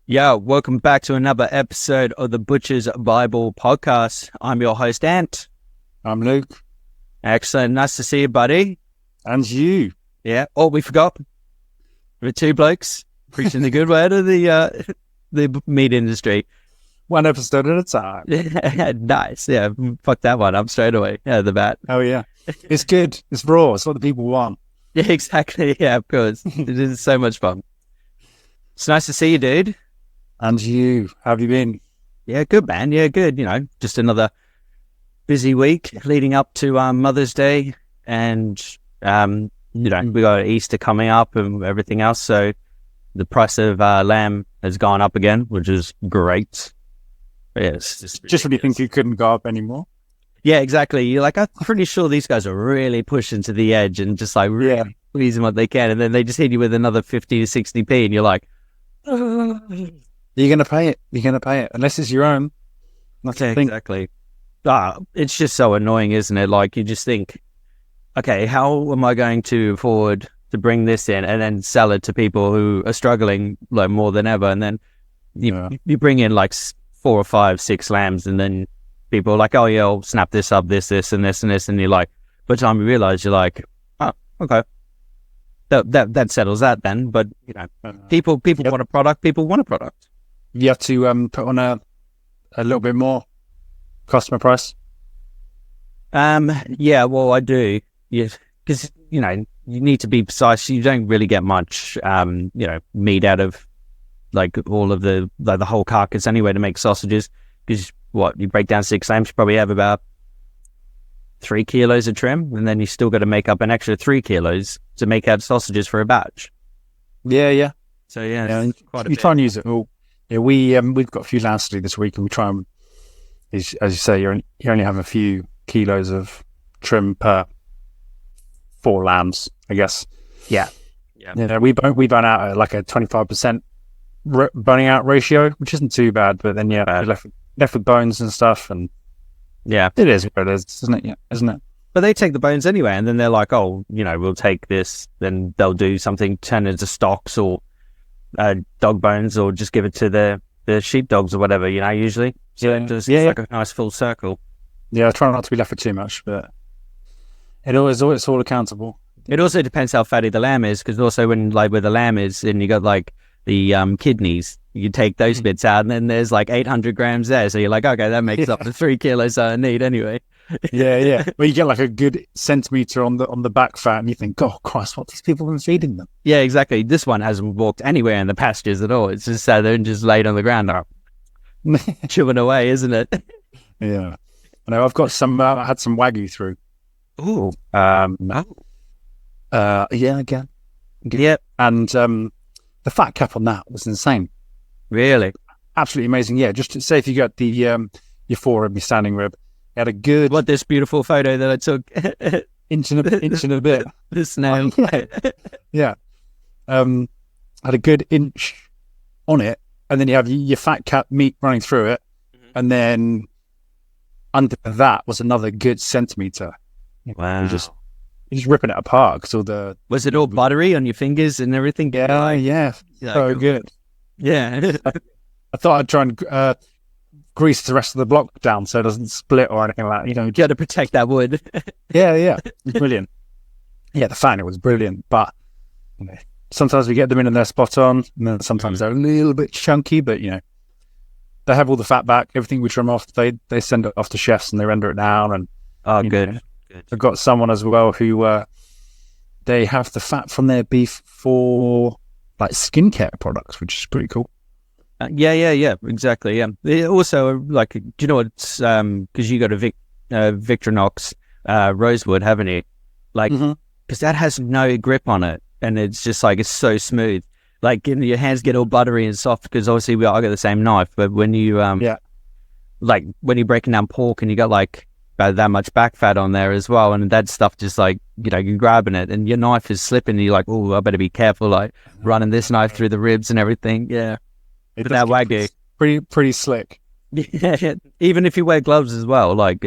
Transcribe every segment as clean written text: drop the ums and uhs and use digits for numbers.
Yeah, welcome back to another episode of the Butcher's Bible podcast. I'm your host, Ant. I'm Luke. Excellent. Nice to see you, buddy. And you. Yeah. Oh, we forgot. We're two blokes preaching the good word of the meat industry. One episode at a time. Nice. Yeah. Fuck that one up straight away. Yeah, the bat. Oh, yeah. It's good. It's raw. It's what the people want. Yeah, exactly. Yeah, of course. It is so much fun. It's nice to see you, dude. And you. How have you been? Yeah, good, man. Yeah, good. You know, just another busy week leading up to Mother's Day, and we got Easter coming up and everything else. So the price of lamb has gone up again, which is great. Yes, Just when you think you couldn't go up anymore. Yeah, exactly. You're like, I'm pretty sure these guys are really pushing to the edge and just like really squeezing what they can, and then they just hit you with another 50 to 60p, and you're like, You're going to pay it. You're going to pay it. Unless it's your own. yeah, exactly. It's just so annoying, isn't it? Like, you just think, okay, how am I going to afford to bring this in and then sell it to people who are struggling like more than ever? And then you bring in like 4 or 5, 6 lambs, and then people are like, oh yeah, I'll snap this up, this, and this, and this. And you're like, by the time you realize, you're like, oh, okay. That settles that then. But, you know, people want a product, people want a product. You have to put on a little bit more customer price. Yeah, well, I do. Yeah, because, you know, you need to be precise. You don't really get much, meat out of like all of the whole carcass anyway to make sausages. Because you break down 6 lambs, you probably have about 3 kilos of trim, and then you still got to make up an extra 3 kilos to make out sausages for a batch. Yeah. So yeah, quite a you bit. try and use it all. Yeah, we've got a few lambs to do this week, and we try and, as you say, you only have a few kilos of trim per 4 lambs, I guess. Yeah. We burn out at like a 25% burning out ratio, which isn't too bad. But then you're left with bones and stuff, and yeah, it is what it is, isn't it? Yeah, isn't it? But they take the bones anyway, and then they're like, oh, you know, we'll take this. Then they'll do something, turn it into stocks or dog bones, or just give it to the sheepdogs or whatever, you know, usually. So it's like a nice full circle. Yeah, I try not to be left with too much, but it's all accountable. It also depends how fatty the lamb is, because also when, like, where the lamb is, and you got like the kidneys, you take those bits out, and then there's like 800 grams there. So you're like, okay, that makes up the 3 kilos I need anyway. Yeah. Well, you get like a good centimeter on the back fat, and you think, oh Christ, what these people been feeding them? Yeah, exactly. This one hasn't walked anywhere in the pastures at all. It's just sat there and just laid on the ground, chewing away, isn't it? Yeah. I know. I've got some. I had some Wagyu through. Ooh. Yeah, again. Yep. And the fat cap on that was insane. Really? Absolutely amazing. Yeah. Just to say, if you got the your forerib, your standing rib, it had a good. What, this beautiful photo that I took? inch and a bit. The snail. Yeah. Had a good inch on it, and then you have your fat cap meat running through it, and then under that was another good centimeter. Wow. You're just ripping it apart because all the. Was it all buttery on your fingers and everything? Yeah. So good. Yeah. I thought I'd try and grease the rest of the block down so it doesn't split or anything like that. You know, You got to protect that wood. yeah. It was brilliant. Yeah, the fat, it was brilliant. But you know, sometimes we get them in and they're spot on, and then sometimes they're a little bit chunky. But you know, they have all the fat back. Everything we trim off, they send it off to chefs and they render it down. And Oh, good. I've got someone as well who they have the fat from their beef for like skincare products, which is pretty cool. Yeah, exactly. Yeah. They also, like, do you know what? Because you got a Victorinox rosewood, haven't you? Like, because that has no grip on it, and it's just like it's so smooth. Like, your hands get all buttery and soft because obviously I got the same knife. But when you like when you're breaking down pork and you got like about that much back fat on there as well, and that stuff just like, you know, you're grabbing it and your knife is slipping, and you're like, oh, I better be careful, like running this knife through the ribs and everything. Yeah. But that Wagyu, pretty slick. Yeah, even if you wear gloves as well, like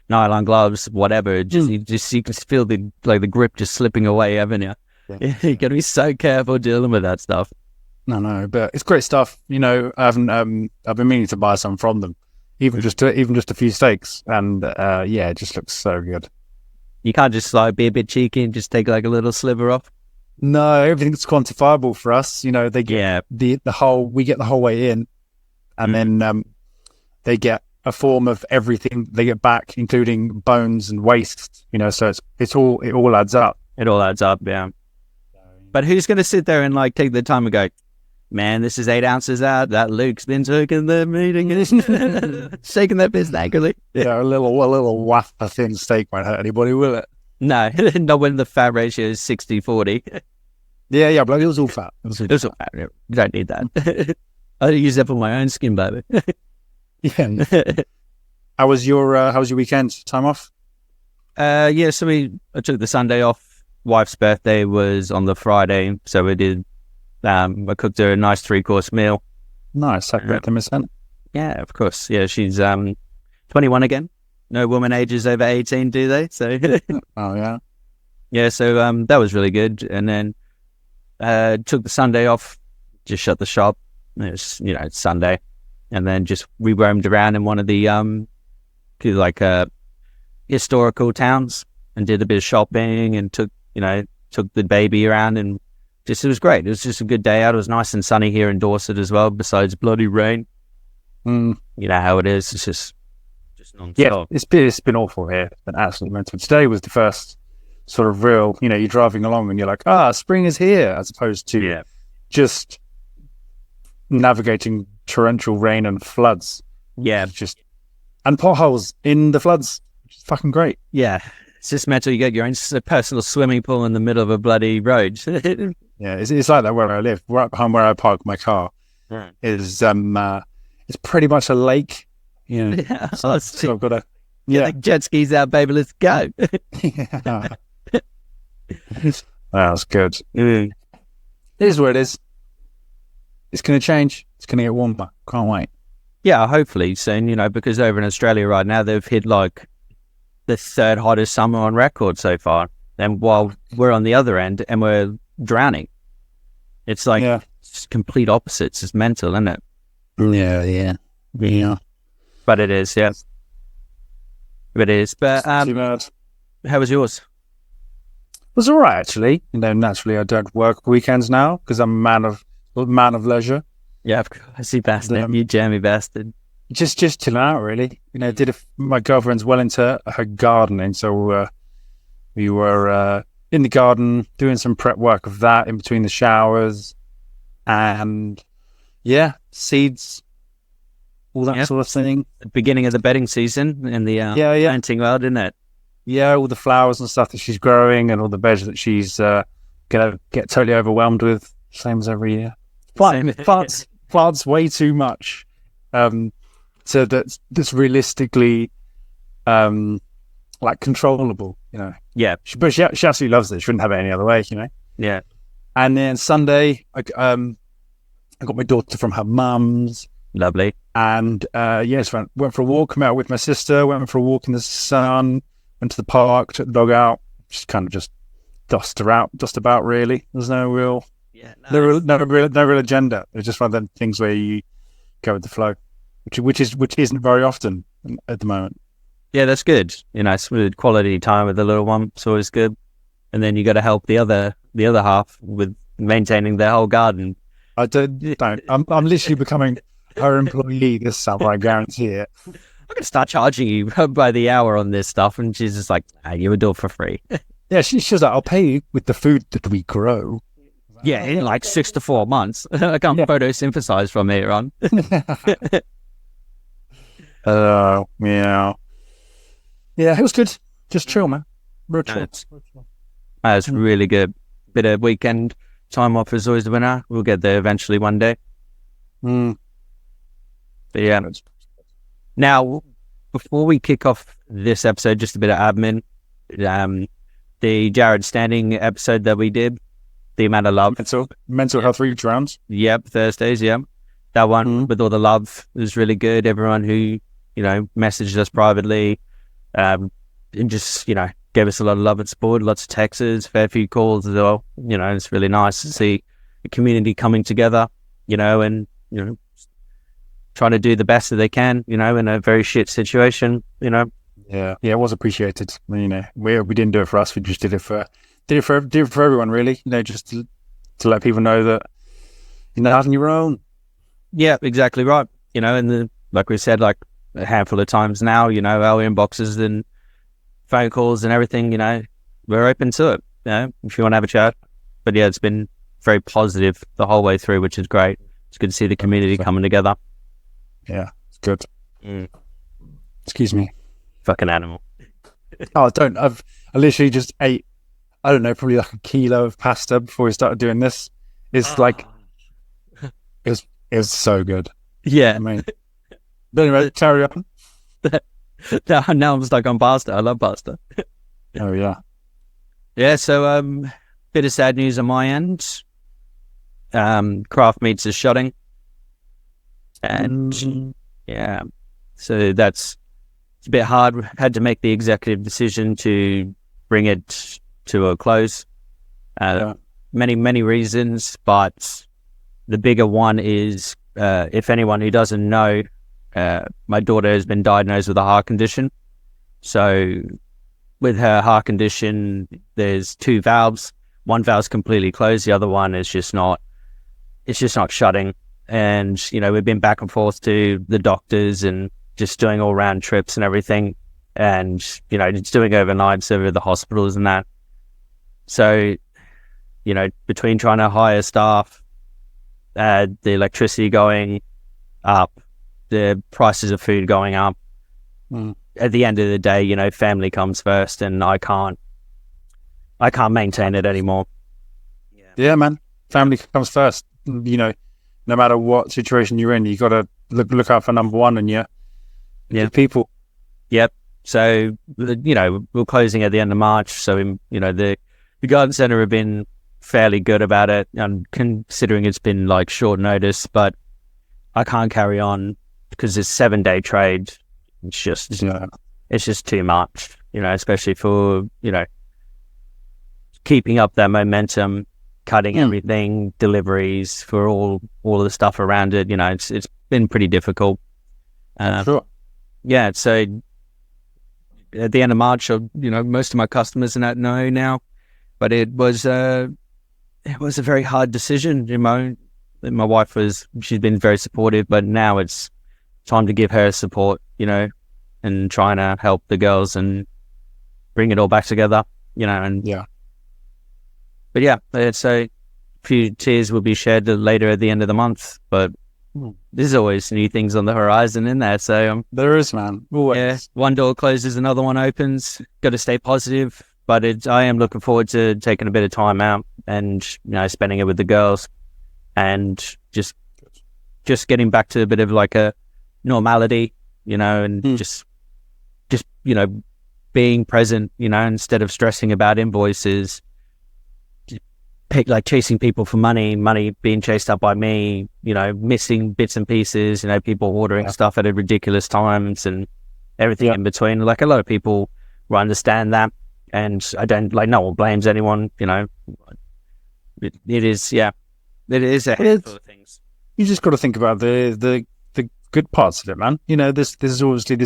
nylon gloves, whatever, you can feel the grip just slipping away, haven't you? Yeah. You got to be so careful dealing with that stuff. No, but it's great stuff. You know, I haven't. I've been meaning to buy some from them, even just a few steaks, and yeah, it just looks so good. You can't just like be a bit cheeky and just take like a little sliver off. No, everything's quantifiable for us. You know, they get the whole. We get the whole way in, and then they get a form of everything they get back, including bones and waste. You know, so it all adds up. It all adds up, yeah. But who's going to sit there and like take the time and go, man, this is 8 ounces out. That Luke's been taking the meeting and shaking that piss angrily. Yeah, a little waff of thin steak won't hurt anybody, will it? No, not when the fat ratio is 60-40. Yeah, but it was all fat. It was all fat. You don't need that. I use that for my own skin, baby. Yeah. How was your weekend? Time off? Yeah, so I took the Sunday off. Wife's birthday was on the Friday, so we did. I cooked her a nice 3-course meal. Nice. Happy birthday, Miss Anne. Yeah, of course. Yeah, she's 21 again. No woman ages over 18, do they? So. Oh yeah. Yeah, so that was really good, and then took the Sunday off. Just shut the shop. It was, it's Sunday, and then we roamed around in one of the historical towns and did a bit of shopping and took the baby around, and it was great. It was just a good day out. It was nice and sunny here in Dorset as well, besides bloody rain. You know how it is. It's just non-stop. Yeah, it's been awful here. It's been absolutely mental. Today was the first sort of real, you're driving along and you're like, spring is here, as opposed to just navigating torrential rain and floods. Yeah. And potholes in the floods. Which is fucking great. Yeah. It's just mental. You get your own personal swimming pool in the middle of a bloody road. Yeah, it's like that where I live. Right behind where I park my car is it's pretty much a lake. Yeah. So I've got the jet skis out, baby. Let's go. That's good. It is what it is. It's going to change. It's going to get warmer. Can't wait. Yeah, hopefully soon. Because over in Australia right now they've hit like the 3rd hottest summer on record so far, and while we're on the other end and we're drowning, it's like it's complete opposites. It's mental, isn't it? Yeah. But it is, yeah. It is. But too bad. How was yours? It was all right, actually. Naturally, I don't work weekends now because I'm a man of leisure. Yeah, of course, you bastard. You jammy bastard. Just chilling out, really. My girlfriend's well into her gardening, so we were in the garden doing some prep work of that in between the showers, and seeds, all that sort of thing. The beginning of the bedding season in the planting world, isn't it? Yeah, all the flowers and stuff that she's growing, and all the veg that she's gonna get totally overwhelmed with, same as every year. Plants way too much. So that's realistically, controllable, Yeah. But she absolutely loves it. She wouldn't have it any other way, Yeah. And then Sunday, I got my daughter from her mum's. Lovely. And went for a walk. Come out with my sister. Went for a walk in the sun. Went to the park. Took the dog out. Just kind of just dust about. Really, there's no real, no real agenda. It's just one of them things where you go with the flow. Which isn't very often at the moment. Yeah, that's good. It's quality time with the little one. It's always good. And then you got to help the other half with maintaining their whole garden. I don't. I'm literally becoming her employee this summer. I guarantee it. I'm going to start charging you by the hour on this stuff, and she's just like, you would do it for free. Yeah, she's like, I'll pay you with the food that we grow. Yeah, in like 6 to 4 months. I can't photosynthesize from here on. Yeah, it was good. Just chill, man. Real chill. It's really good. Bit of weekend time off is always the winner. We'll get there eventually one day. But yeah. Now, before we kick off this episode, just a bit of admin. The Jared Standing episode that we did, the amount of love. Mental health reach rounds. Yep, Thursdays, yeah. That one with all the love was really good. Everyone who, messaged us privately and just, gave us a lot of love and support, lots of texts, fair few calls as well. It's really nice to see the community coming together. and trying to do the best that they can, in a very shit situation, Yeah, it was appreciated. We didn't do it for us. We just did it for everyone, really. Just to let people know that you're not on your own. Yeah, exactly right. And like we said, like a handful of times now, our inboxes and phone calls and everything, we're open to it. If you want to have a chat. But yeah, it's been very positive the whole way through, which is great. It's good to see the community coming together. Yeah, it's good. Excuse me. Fucking animal. I literally just ate, I don't know, probably like a kilo of pasta before we started doing this. It's like, it was so good. Yeah. I mean, but anyway, carry on. Now I'm stuck on pasta. I love pasta. Oh, yeah. Yeah, so bit of sad news on my end. Craft Meats is shutting. And yeah, so it's a bit hard. Had to make the executive decision to bring it to a close. Many, many reasons, but the bigger one is, if anyone who doesn't know, my daughter has been diagnosed with a heart condition. So with her heart condition, there's two valves. One valve's completely closed. The other one is just not shutting. And, we've been back and forth to the doctors and just doing all round trips and everything. And, just doing overnights over the hospitals and that. So, between trying to hire staff, the electricity going up, the prices of food going up, at the end of the day, family comes first, and I can't maintain it anymore. Yeah, man. Family comes first. No matter what situation you're in, you got to look out for number one, and the people. Yep. So, we're closing at the end of March. So, the garden centre have been fairly good about it, and considering it's been like short notice, but I can't carry on because it's 7-day trade. It's just too much, especially for, keeping up that momentum, cutting everything, deliveries for all of the stuff around it. It's been pretty difficult. Sure. Yeah. So at the end of March, most of my customers and that know now, but it was a very hard decision. My wife she's been very supportive, but now it's time to give her support, and trying to help the girls and bring it all back together, and yeah. But yeah, it's a few tears will be shed later at the end of the month, but there's always new things on the horizon in there. So there is, man. Always. Yeah, one door closes, another one opens. Got to stay positive, but I am looking forward to taking a bit of time out and spending it with the girls, and just getting back to a bit of like a normality, and just being present, instead of stressing about invoices. Like chasing people for money being chased up by me, missing bits and pieces, people ordering stuff at ridiculous times and everything in between. Like a lot of people will understand that, and I don't no one blames anyone. It is a handful of things. You just got to think about the good parts of it, man. This is obviously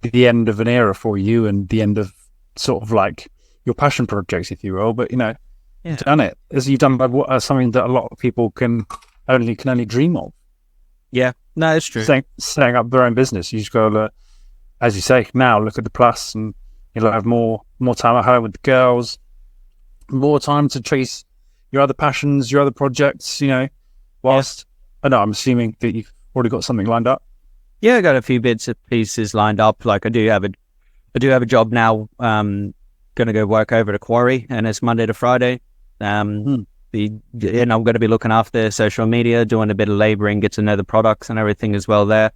the end of an era for you, and the end of sort of like your passion projects, if you will. But you've done it, as you've done by something that a lot of people can only dream of. Yeah, no, it's true. Setting up their own business, you just got to, as you say, now look at the plus, and you'll have more time at home with the girls, more time to chase your other passions, your other projects. Whilst I know, I'm assuming that you've already got something lined up. Yeah, I got a few bits and pieces lined up. Like I do have a job now. Going to go work over at a quarry, and it's Monday to Friday. And I'm going to be looking after social media, doing a bit of labouring, get to know the products and everything as well there.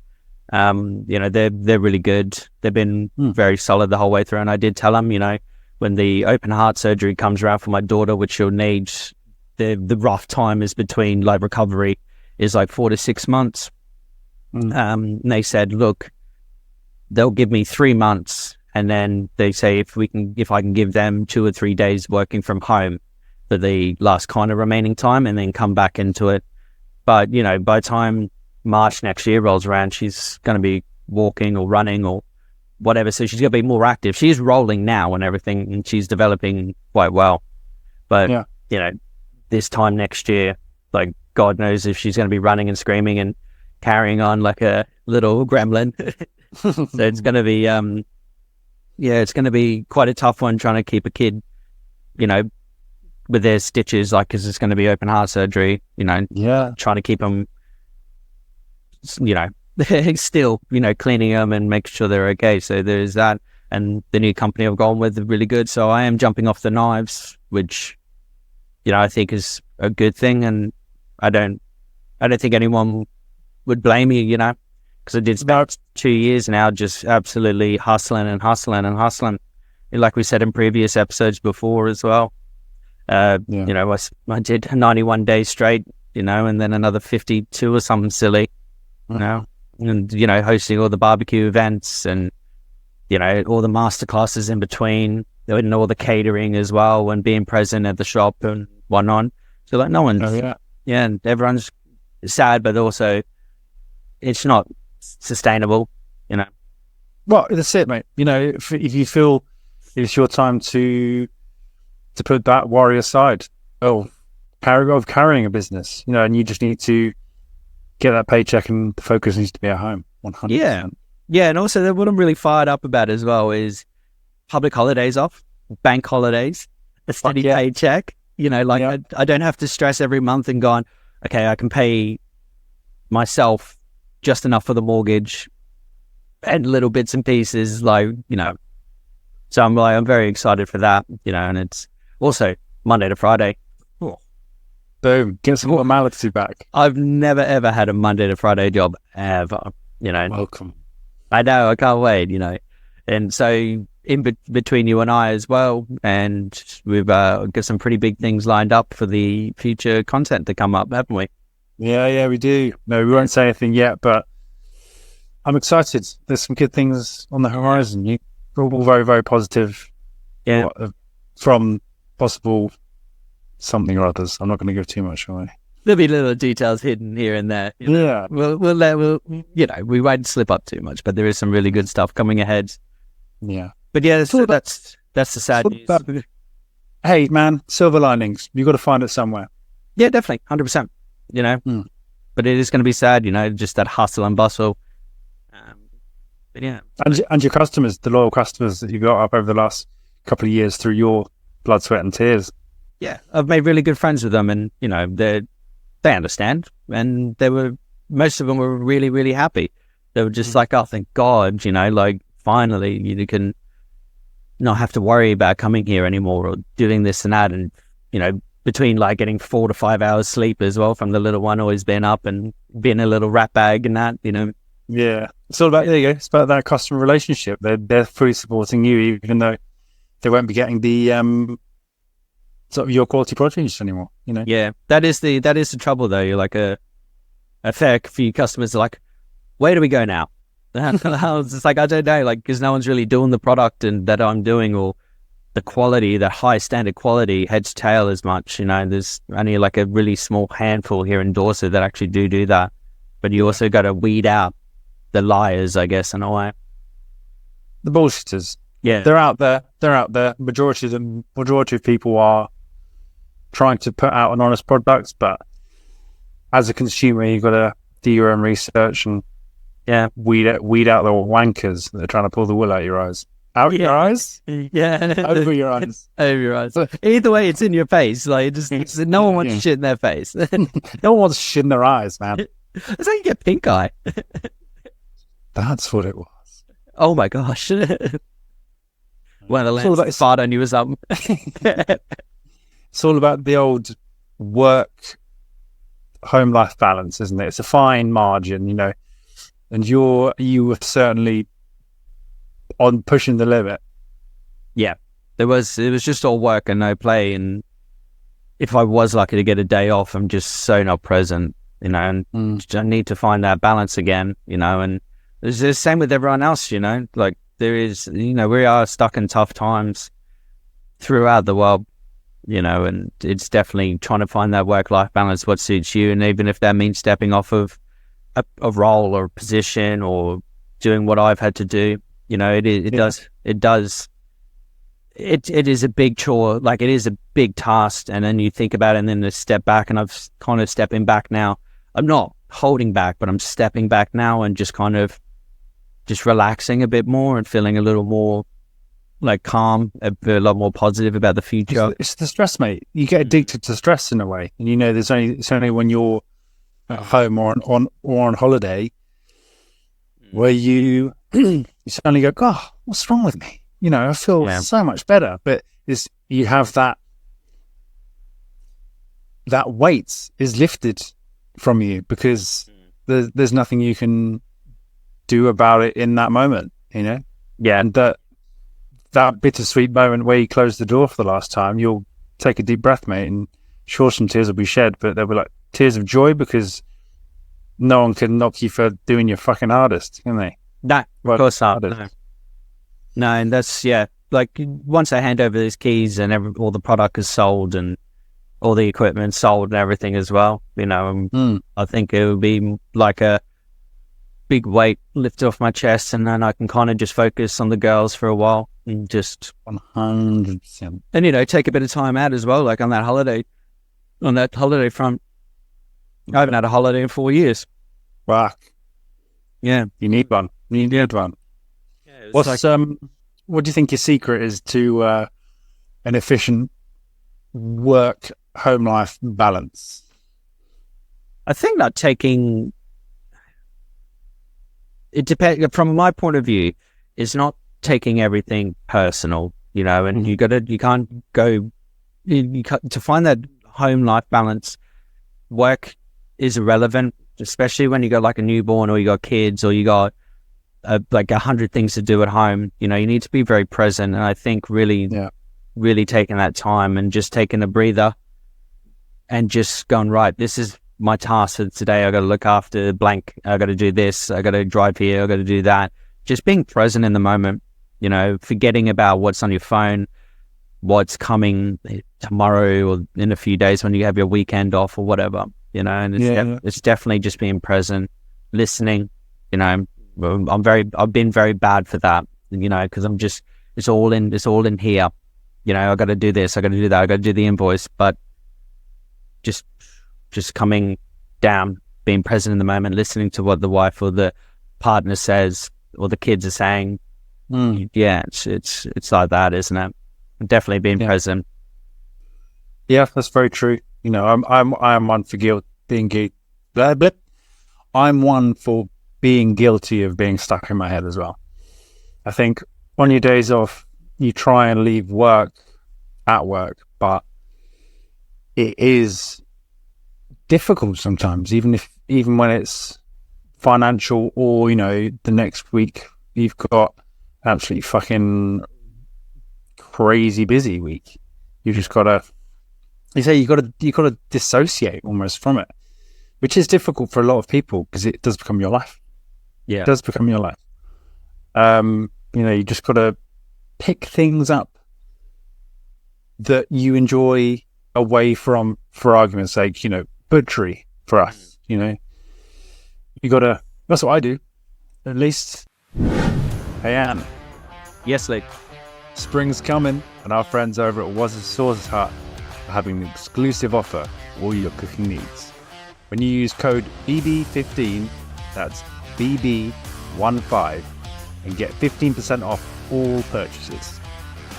They're really good. They've been very solid the whole way through. And I did tell them, when the open heart surgery comes around for my daughter, which she'll need, the rough time is between like recovery is like 4 to 6 months. And they said, look, they'll give me 3 months. And then they say if I can give them 2 or 3 days working from home for the last kind of remaining time, and then come back into it. But, you know, by the time March next year rolls around, she's going to be walking or running or whatever. So she's going to be more active. She's rolling now and everything, and she's developing quite well. But, you know, this time next year, like, God knows if she's going to be running and screaming and carrying on like a little gremlin. So it's going to be, it's going to be quite a tough one trying to keep a kid, you know, with their stitches, like, because it's going to be open heart surgery, you know, trying to keep them, you know, still, you know, cleaning them and making sure they're okay. So there's that. And the new company I've gone with is really good. So I am jumping off the knives, which, you know, I think is a good thing. And I don't think anyone would blame me, you know, because I did spend 2 years now just absolutely hustling. Like we said in previous episodes before as well. You know, I did 91 days straight, you know, and then another 52 or something silly, you know, and, you know, hosting all the barbecue events and, you know, all the masterclasses in between, and all the catering as well, and being present at the shop and whatnot. So, like, no one's, and everyone's sad, but also it's not sustainable, you know. Well, that's it, mate. You know, if you feel it's your time to put that worry aside, carrying a business, you know, and you just need to get that paycheck, and the focus needs to be at home, 100%. Yeah, and also what I'm really fired up about as well is public holidays off, bank holidays, a steady paycheck. You know, like I don't have to stress every month and going, okay, I can pay myself just enough for the mortgage and little bits and pieces, like, you know. So I'm very excited for that, you know, and it's also Monday to Friday. Oh. Boom, get some normality back. I've never ever had a Monday to Friday job ever, you know. Welcome. I know, I can't wait, you know. And so between you and I as well, and we've got some pretty big things lined up for the future content to come up, haven't we? Yeah, we do. No, we won't say anything yet, but I'm excited. There's some good things on the horizon. We're all very, very positive. Yeah. From possible something or others. I'm not going to give too much away. There'll be little details hidden here and there. You know? Yeah. We'll you know, we won't slip up too much, but there is some really good stuff coming ahead. Yeah. But yeah, that's the sad news. Hey, man, silver linings. You've got to find it somewhere. Yeah, definitely. 100%. You know, but it is going to be sad, you know, just that hustle and bustle. But yeah. And your customers, the loyal customers that you got up over the last couple of years through your blood, sweat and tears. Yeah, I've made really good friends with them, and, you know, they understand, and most of them were really, really happy. They were just like, oh, thank God, you know, like, finally you can not have to worry about coming here anymore or doing this and that. And, you know, between like getting 4 to 5 hours sleep as well from the little one always being up and being a little rat bag and that, you know. Yeah, it's all about, there you go, it's about that customer relationship. They're fully supporting you, even though they won't be getting the sort of your quality produce anymore, you know. Yeah, that is the trouble though. You're like a fair few customers are like, where do we go now? It's like, I don't know, like, because no one's really doing the product and that I'm doing, or the quality, the high standard quality, head to tail as much, you know. There's only like a really small handful here in Dorset that actually do that. But you also got to weed out the liars, I guess, in a way. The bullshitters. Yeah. They're out there. Majority of people are trying to put out an honest product, but as a consumer, you've got to do your own research and weed out the wankers that are trying to pull the wool out your eyes. Out your eyes? Yeah. Over your eyes. Over your eyes. Either way, it's in your face. Like, no one wants shit in their face. No one wants shit in their eyes, man. It's like you get pink eye. That's what it was. Oh my gosh. One of the last fart I knew was up. It's all about the old work-home life balance, isn't it? It's a fine margin, you know. And you were certainly on pushing the limit. Yeah, it was just all work and no play. And if I was lucky to get a day off, I'm just so not present, you know. And I need to find that balance again, you know. And it's the same with everyone else, you know. Like, there is, you know, we are stuck in tough times throughout the world, and it's definitely trying to find that work-life balance, what suits you. And even if that means stepping off of a role or a position or doing what I've had to do, it is a big chore. Like, it is a big task. And then you think about it and then to step back, and I've kind of stepping back now. I'm not holding back, but I'm stepping back now and just kind of just relaxing a bit more and feeling a little more like calm, a lot more positive about the future. It's the stress, mate. You get addicted to stress in a way, and it's only when you're at home or on holiday where you suddenly go, God, what's wrong with me? I feel so much better. But you have that weight is lifted from you because there's nothing you can do about it in that moment. And that bittersweet moment where you close the door for the last time, you'll take a deep breath, mate, and sure, some tears will be shed, but they'll be like tears of joy because no one can knock you for doing your fucking hardest, can they? No, of course not. No, and that's, like, once I hand over these keys and all the product is sold and all the equipment sold and everything as well, I think it would be like a big weight lifted off my chest, and then I can kind of just focus on the girls for a while and just 100%. And take a bit of time out as well, like on that holiday front. I haven't had a holiday in 4 years. Wow. Yeah, you need one. You need one. Yeah, what do you think your secret is to an efficient work home life balance? I think that it depends. From my point of view, is not taking everything personal, and you can't go, to find that home life balance. Work is irrelevant, especially when you got like a newborn or you got kids or you got like 100 things to do at home. You need to be very present. And I think really taking that time and just taking a breather and just going, right, this is my task for today. I got to look after blank. I got to do this. I got to drive here. I got to do that. Just being present in the moment, forgetting about what's on your phone, what's coming tomorrow or in a few days when you have your weekend off or whatever, and it's definitely just being present, listening. I've been very bad for that, because I'm just, it's all in here. I got to do this. I got to do that. I got to do the invoice, but just coming down, being present in the moment, listening to what the wife or the partner says or the kids are saying. Yeah, it's like that, isn't it? Definitely being present. Yeah, that's very true. I'm one for being guilty. I'm one for being guilty of being stuck in my head as well. I think on your days off, you try and leave work at work, but it is difficult sometimes, even when it's financial or the next week you've got absolutely fucking crazy busy week. You just gotta dissociate almost from it, which is difficult for a lot of people because it does become your life. Yeah, it does become your life. You just gotta pick things up that you enjoy away from, for argument's sake, butchery for us. You gotta. That's what I do, at least. Hey, Anne. Yes, Lee. Spring's coming, and our friends over at Was Sauce Hut are having an exclusive offer for all your cooking needs. When you use code BB15, that's BB15, and get 15% off all purchases.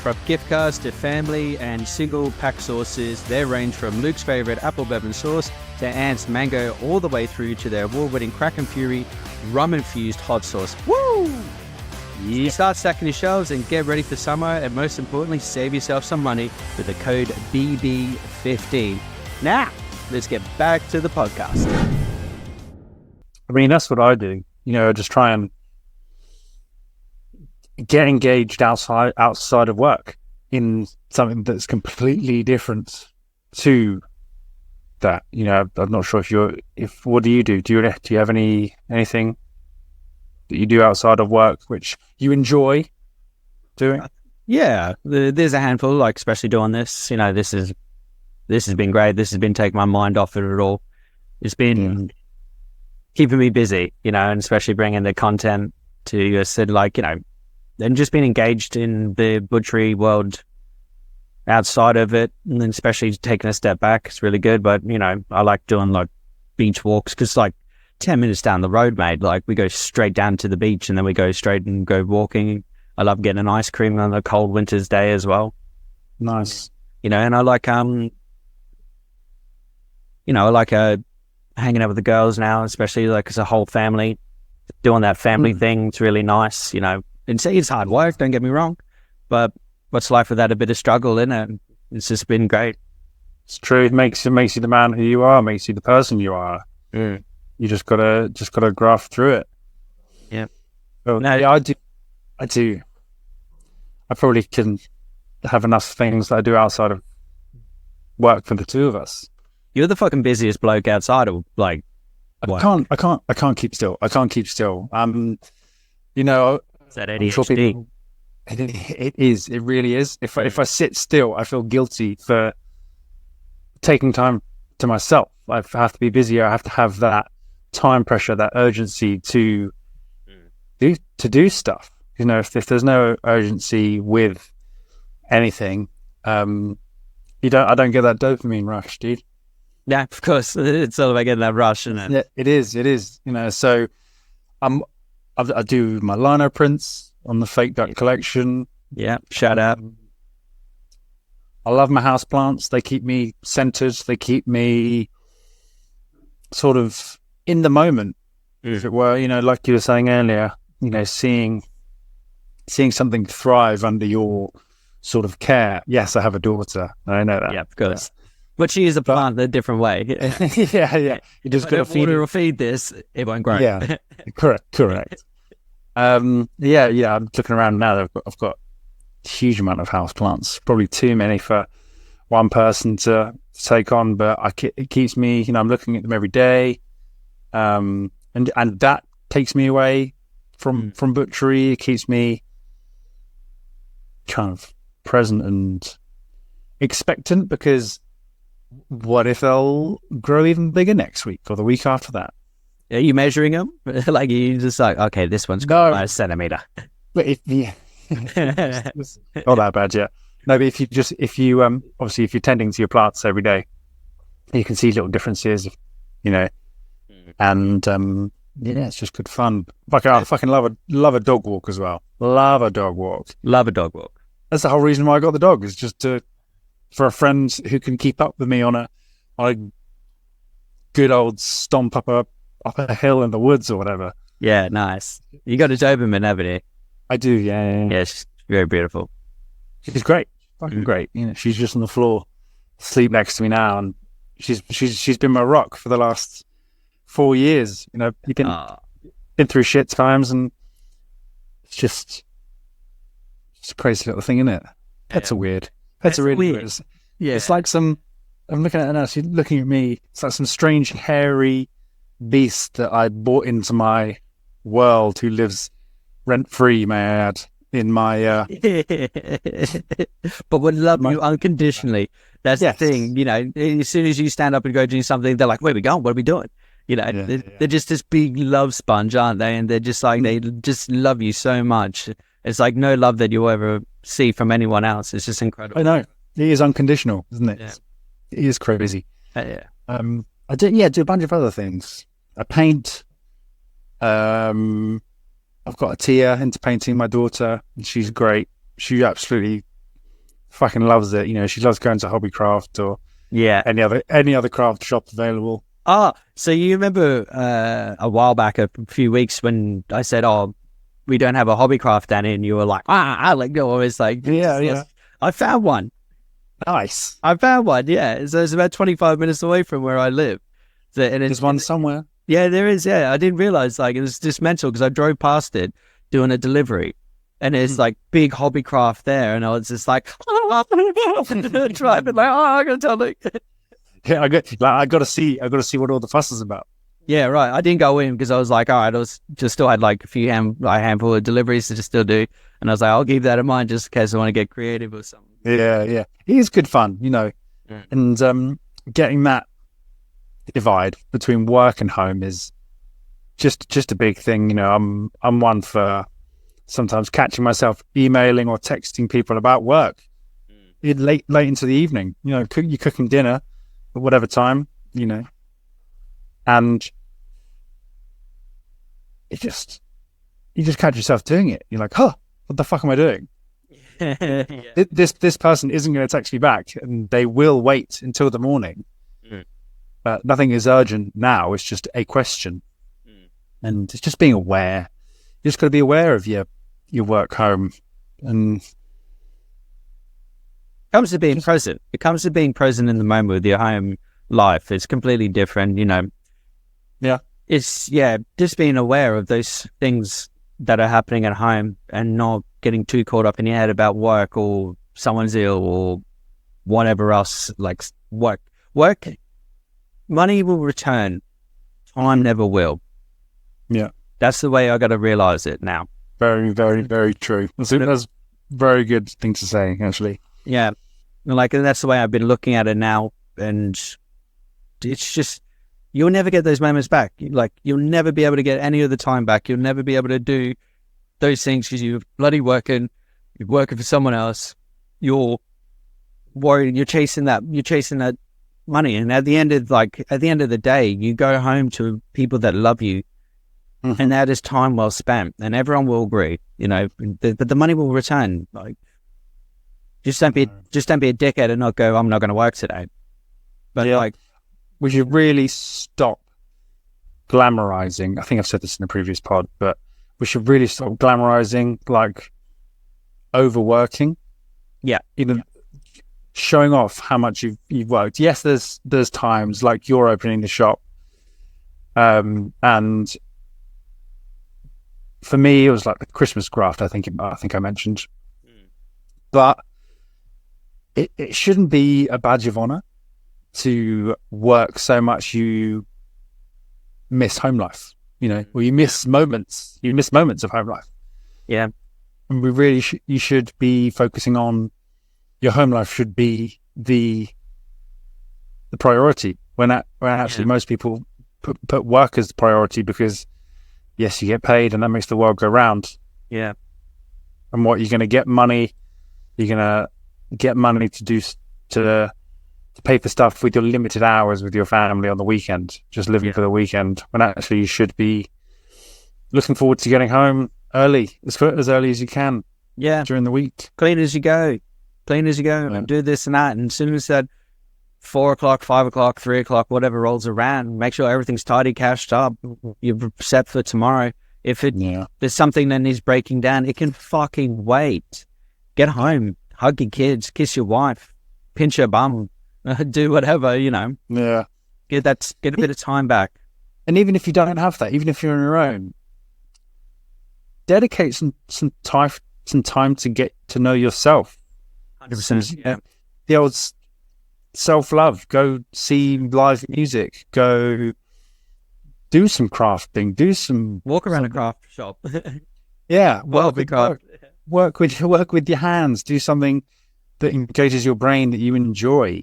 From gift cards to family and single pack sauces, they range from Luke's favorite apple bourbon sauce to Anne's mango, all the way through to their award-winning Kraken Fury rum-infused hot sauce. Woo! Yeah. Start stacking your shelves and get ready for summer, and most importantly, save yourself some money with the code BB15. Now, let's get back to the podcast. I mean, that's what I do. I just try and get engaged outside of work in something that's completely different to that. I'm not sure what do you do? Do you have anything that you do outside of work which you enjoy doing? Yeah, there's a handful, like especially doing this. You know, this has been great. This has been taking my mind off it at all. It's been keeping me busy, you know, and especially bringing the content to, I said, like, you know, and just being engaged in the butchery world outside of it, and then especially taking a step back. It's really good. But, you know, I like doing like beach walks because like 10 minutes down the road, mate, like we go straight down to the beach and then we go straight and go walking. I love getting an ice cream on a cold winter's day as well. Nice. You know, and I like, you know, I like hanging out with the girls now, especially like as a whole family, doing that family thing. It's really nice, you know. And it's hard work, don't get me wrong, but what's life without a bit of struggle in it? It's just been great. It's true. It makes you the man who you are, makes you the person you are. Mm. You just gotta graft through it. Yeah. So, no, yeah, I do. I probably can have enough things that I do outside of work for the two of us. You're the fucking busiest bloke outside of like. I can't keep still. You know, Is that I'm sure ADHD? people, it is. It really is. If I sit still, I feel guilty for taking time to myself. I have to be busy. I have to have that time pressure, that urgency to do stuff. You know, if there's no urgency with anything, I don't get that dopamine rush, dude. Yeah, of course. It's all about getting that rush, isn't it? Yeah, it is. You know, so I do my lino prints on the Fake Duck collection. Yeah, shout out. I love my house plants. They keep me centered. They keep me sort of in the moment, if it were. You know, like you were saying earlier, you know, seeing something thrive under your sort of care. Yes, I have a daughter. I know that. Yeah, of course. But she is a plant in a different way. yeah. You just got to feed this, it won't grow. Yeah, correct. I'm looking around now. I've got a huge amount of house plants. Probably too many for one person to take on, but it keeps me. You know, I'm looking at them every day, and that takes me away from butchery. It keeps me kind of present and expectant, because what if they'll grow even bigger next week or the week after that? Are you measuring them? Like you just like, okay, this one's got a centimeter. But not that bad yet. No, but if you obviously if you're tending to your plants every day, you can see little differences, you know, and it's just good fun. I fucking love a dog walk as well. Love a dog walk. That's the whole reason why I got the dog, is just for a friend who can keep up with me on a good old stomp up a hill in the woods or whatever. Yeah, nice. You got a Doberman, haven't you? I do, yeah. Yeah, she's very beautiful. She's great, fucking great. You know, she's just on the floor, asleep next to me now, and she's been my rock for the last 4 years. You know, you've been through shit times, and it's just a crazy little thing, isn't it? Pets are weird. Pets are really weird. Yeah, it's like I'm looking at her now. She's looking at me. It's like some strange hairy beast that I brought into my world, who lives rent-free, may I add, in my but would love you unconditionally. That's the thing, you know. As soon as you stand up and go do something, they're like, where are we going? What are we doing? You know, they're just this big love sponge, aren't they? And they're just like, they just love you so much. It's like no love that you'll ever see from anyone else. It's just incredible. I know. It is unconditional, isn't it? Yeah. It is crazy. Yeah. I do a bunch of other things. I paint. I've got a Tia into painting, my daughter, and she's great. She absolutely fucking loves it. You know, she loves going to Hobbycraft or any other craft shop available. So you remember a while back, a few weeks, when I said, we don't have a Hobbycraft down here, and you were like, I like go always like, yeah. I found one. Nice. I found one. Yeah. So it's about 25 minutes away from where I live. And there's one somewhere. Yeah, there is. Yeah, I didn't realize, like, it was just mental because I drove past it doing a delivery, and it's like big Hobbycraft there, and I was just like driving like, I gotta tell you. Yeah, I got to see what all the fuss is about. Yeah, right. I didn't go in because I was like, all right, I was just still had like a handful of deliveries to still do, and I was like, I'll keep that in mind just in case I want to get creative or something. Yeah, yeah. It is good fun, and getting that divide between work and home is just a big thing. I'm one for sometimes catching myself emailing or texting people about work late into the evening. You're cooking dinner at whatever time, and you just catch yourself doing it. You're like, what the fuck am I doing? Yeah. This person isn't going to text me back, and they will wait until the morning. Nothing is urgent now. It's just a question, and it's just being aware. You just got to be aware of your work home, and it comes to being present. It comes to being present in the moment with your home life. It's completely different, Yeah. It's just being aware of those things that are happening at home and not getting too caught up in your head about work or someone's ill or whatever else. Like work, money will return. Time never will. Yeah. That's the way I got to realize it now. Very, very, very true. That's a very good thing to say, actually. Yeah. And that's the way I've been looking at it now. And it's just, you'll never get those moments back. You'll never be able to get any of the time back. You'll never be able to do those things because you're bloody working. You're working for someone else. You're worried. You're chasing that money. And at the end of the day, you go home to people that love you. Mm-hmm. And that is time well spent. And everyone will agree, but the money will return. Just don't be a dickhead and not go, I'm not going to work today. But we should really stop glamorizing. I think I've said this in a previous pod, but we should really stop glamorizing overworking. Yeah. Even showing off how much you've worked. Yes, there's times like you're opening the shop. And for me, it was like the Christmas graft, I think I mentioned. But it shouldn't be a badge of honor to work so much you miss home life, or you miss moments of home life. Yeah. And we really you should be focusing on your home life should be the priority when actually most people put work as the priority because yes, you get paid and that makes the world go round. Yeah. And what you're going to get money, you're going to get money to pay for stuff with your limited hours with your family on the weekend, just living for the weekend, when actually you should be looking forward to getting home early, as early as you can. Yeah. During the week. Clean as you go. And do this and that. And as soon as that 4 o'clock, 5 o'clock, 3 o'clock, whatever rolls around, make sure everything's tidy, cashed up, you're set for tomorrow. If there's something that needs breaking down, it can fucking wait. Get home, hug your kids, kiss your wife, pinch her bum, do whatever, Yeah. Get a bit of time back. And even if you don't have that, even if you're on your own, dedicate some time to get to know yourself. 100%. Yeah. The old self-love. Go see live music. Go do some crafting. Walk around a craft shop. Yeah. Work with your hands. Do something that engages your brain that you enjoy.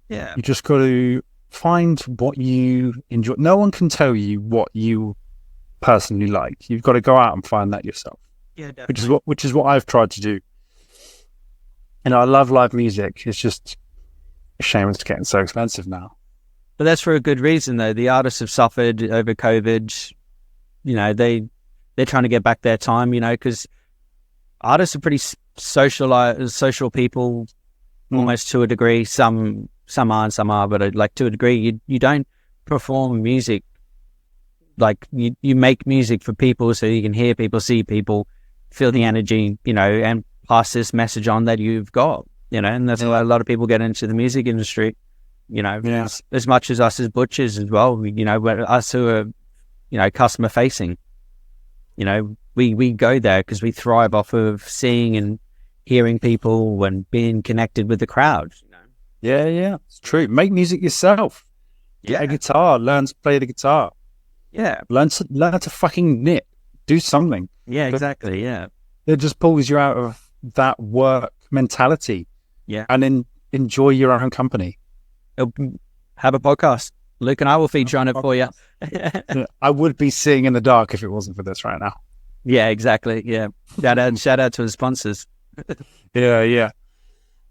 Yeah. You just got to find what you enjoy. No one can tell you what you personally like. You've got to go out and find that yourself. Yeah, definitely. Which is what I've tried to do. And I love live music. It's just a shame it's getting so expensive now. But that's for a good reason, though. The artists have suffered over COVID. They're trying to get back their time, because artists are pretty social people, almost to a degree. Some are and some are, but to a degree, you don't perform music. You make music for people so you can hear people, see people, feel the energy, and pass this message on that you've got, and that's why a lot of people get into the music industry, as much as us as butchers as well, us who are, customer facing, we go there because we thrive off of seeing and hearing people and being connected with the crowd. Yeah, it's true. Make music yourself. Get a guitar, learn to play the guitar. Yeah. Learn to fucking knit. Do something. Yeah, exactly. Yeah. It just pulls you out of that work mentality. Yeah. And then enjoy your own company. Have a podcast. Luke and I will feature on it for you. I would be seeing in the dark if it wasn't for this right now. Yeah, exactly. Yeah. Shout out to his sponsors. Yeah.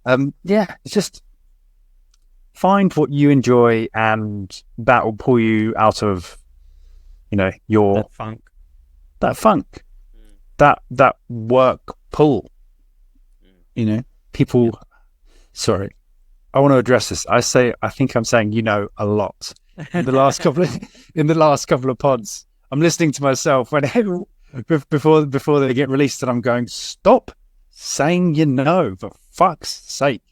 It's just find what you enjoy, and that will pull you out of, your that funk, that work pull. People. Sorry, I want to address this. I think I'm saying a lot in the last couple of pods. I'm listening to myself before they get released, and I'm going, stop saying for fuck's sake.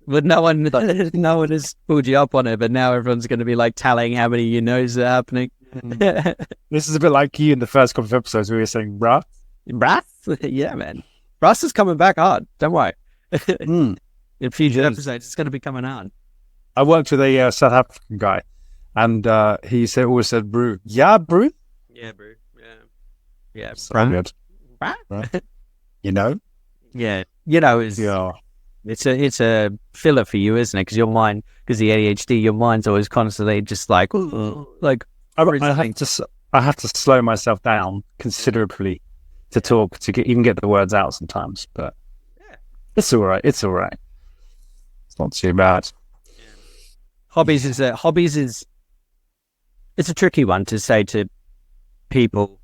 But no one has pulled you up on it, but now everyone's going to be like tallying how many are happening. This is a bit like you in the first couple of episodes where you were saying bruh. Yeah, man. Russ is coming back hard. Don't worry. In future episodes, it's going to be coming on. I worked with a South African guy, and he always said brew. Yeah, brew. Yeah, brew. Yeah. So good. Right. Yeah. It's a filler for you, isn't it? Because your mind, because the ADHD, your mind's always constantly just like I have to slow myself down considerably to talk to even get the words out sometimes. But it's all right. It's not too bad. Yeah. Hobbies is it's a tricky one to say to people.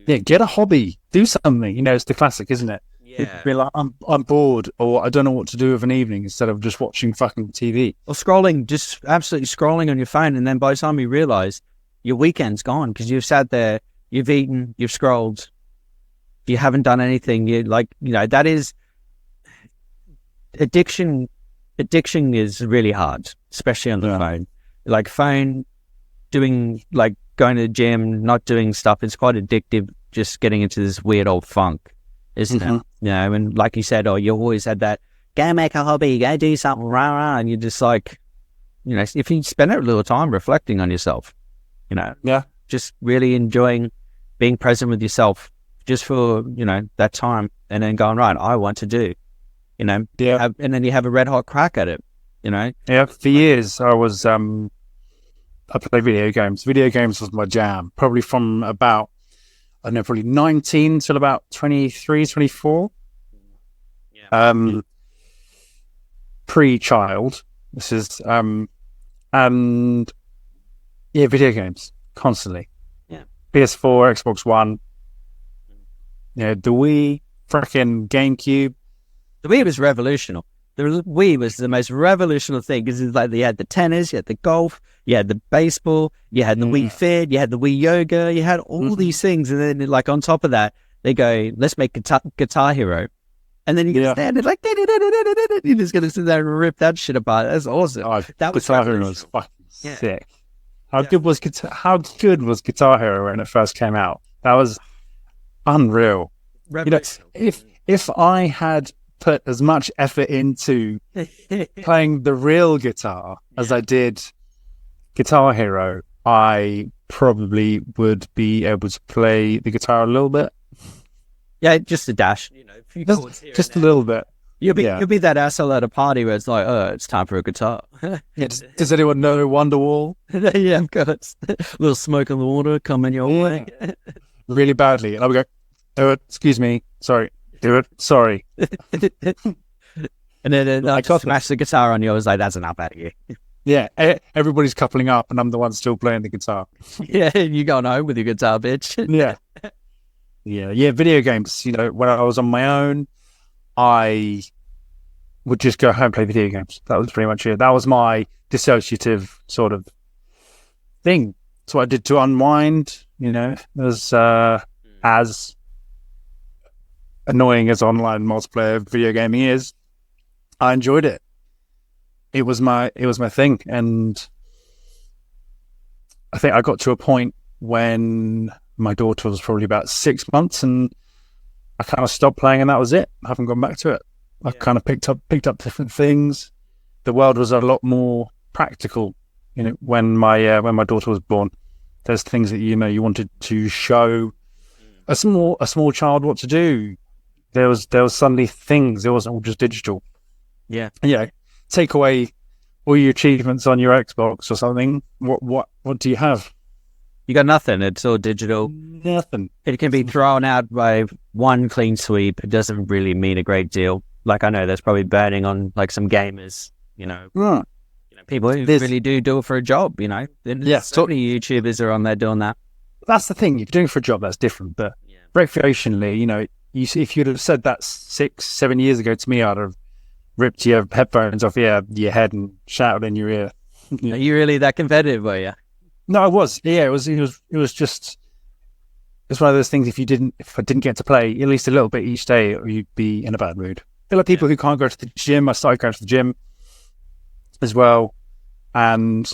Get a hobby, do something. It's the classic, isn't it? Yeah. Be like, I'm bored, or I don't know what to do of an evening, instead of just watching fucking TV. Or scrolling, just absolutely scrolling on your phone, and then by the time you realise, your weekend's gone because you've sat there, you've eaten, you've scrolled, you haven't done anything. That is addiction. Addiction is really hard, especially on the phone. Like doing, like going to the gym, not doing stuff. It's quite addictive. Just getting into this weird old funk, isn't it? And like you said, you always had that, go make a hobby, go do something, rah, and you're just like, if you spend a little time reflecting on yourself, just really enjoying being present with yourself just for, that time, and then going, right, I want to do, and then you have a red hot crack at it, Yeah, for years I was, I played video games. Video games was my jam, probably from about, probably 19 till about 23, 24. Yeah. Pre-child. This is, and video games constantly. Yeah. PS4, Xbox One. The Wii, freaking GameCube. The Wii was revolutionary. The Wii was the most revolutionary thing because it's like you had the tennis, you had the golf, you had the baseball, you had the Wii Fit, you had the Wii Yoga, you had all these things, and then like on top of that, they go, let's make Guitar Hero, and then you can stand it like you're just gonna sit there and rip that shit apart. That's awesome. That was Guitar Hero was fucking sick. How good was Guitar Hero when it first came out? That was unreal. If I had put as much effort into playing the real guitar as I did Guitar Hero, I probably would be able to play the guitar a little bit. Yeah, just a dash, a few chords here just a little bit. You'll be that asshole at a party where it's like, it's time for a guitar. Does anyone know Wonderwall? Yeah, of course. A little smoke on the water coming your way. Really badly. And I would go, do it, excuse me, sorry. Do it, sorry. And then I just smash the guitar on you. I was like, that's enough out of you. Yeah, everybody's coupling up and I'm the one still playing the guitar. Yeah, you going home with your guitar, bitch. Yeah, video games. When I was on my own, I would just go home and play video games. That was pretty much it. That was my dissociative sort of thing. That's what I did to unwind. It was as annoying as online multiplayer video gaming is. I enjoyed it. It was my thing, and I think I got to a point when my daughter was probably about 6 months, and I kind of stopped playing, and that was it. I haven't gone back to it. I kind of picked up different things. The world was a lot more practical, when my daughter was born, There's things that you wanted to show a small child what to do. There was suddenly things. It wasn't all just digital. Yeah. Take away all your achievements on your Xbox or something. What do you have? You got nothing. It's all digital. Nothing. It can be thrown out by one clean sweep. It doesn't really mean a great deal. Like, I know there's probably burning on like some gamers, Right. people who really do it for a job, So many YouTubers are on there doing that. That's the thing. If you're doing it for a job, that's different. But recreationally, you see, if you'd have said that 6-7 years ago to me, I'd have ripped your headphones off your head and shouted in your ear. Are you really that competitive, were you? No, I was. Yeah, it was just. It's one of those things. If I didn't get to play at least a little bit each day, you'd be in a bad mood. There are people who can't go to the gym. I started going to the gym as well, and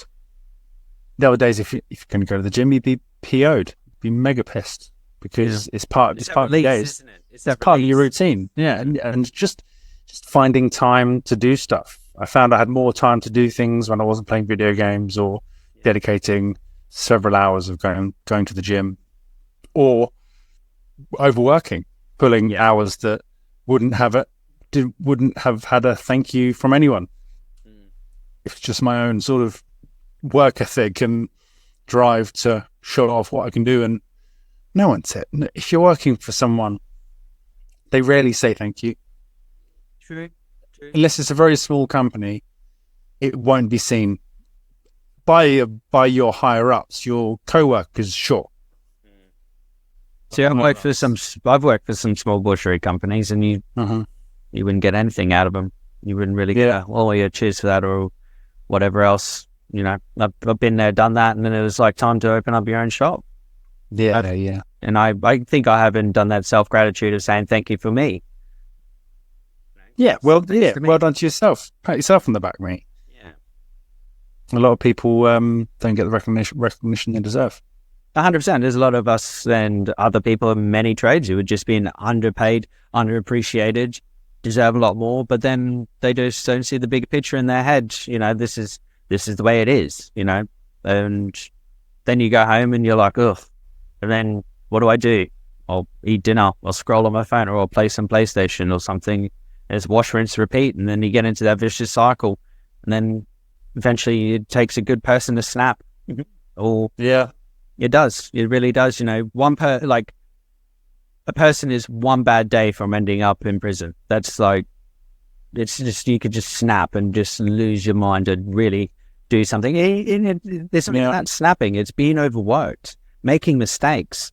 the other days, if you can go to the gym, you'd be PO'd, be mega pissed because it's part of the day. It's part of your routine. Yeah, and just finding time to do stuff. I found I had more time to do things when I wasn't playing video games or dedicating several hours of going to the gym, or overworking, pulling hours that wouldn't have had a thank you from anyone. It's just my own sort of work ethic and drive to show off what I can do, and no one's it. If you're working for someone, they rarely say thank you. True. Unless it's a very small company, it won't be seen by your higher ups, your co-workers, sure. See, I've worked for some small butchery companies, and you wouldn't get anything out of them. You wouldn't really get, cheers for that, or whatever else. I've been there, done that, and then it was like time to open up your own shop. Yeah. And I think I haven't done that self-gratitude of saying thank you for me. Well done to yourself. Pat yourself on the back, mate. Yeah. A lot of people don't get the recognition they deserve. 100%. There's a lot of us and other people in many trades who are just being underpaid, underappreciated, deserve a lot more, but then they just don't see the big picture in their head. This is the way it is, and then you go home and you're like, ugh. And then what do? I'll eat dinner, I'll scroll on my phone, or I'll play some PlayStation or something. It's wash, rinse, repeat, and then you get into that vicious cycle, and then eventually it takes a good person to snap. Or it does. It really does. A person is one bad day from ending up in prison. That's like, it's just, you could just snap and just lose your mind and really do something. There's something about snapping. It's being overworked, making mistakes,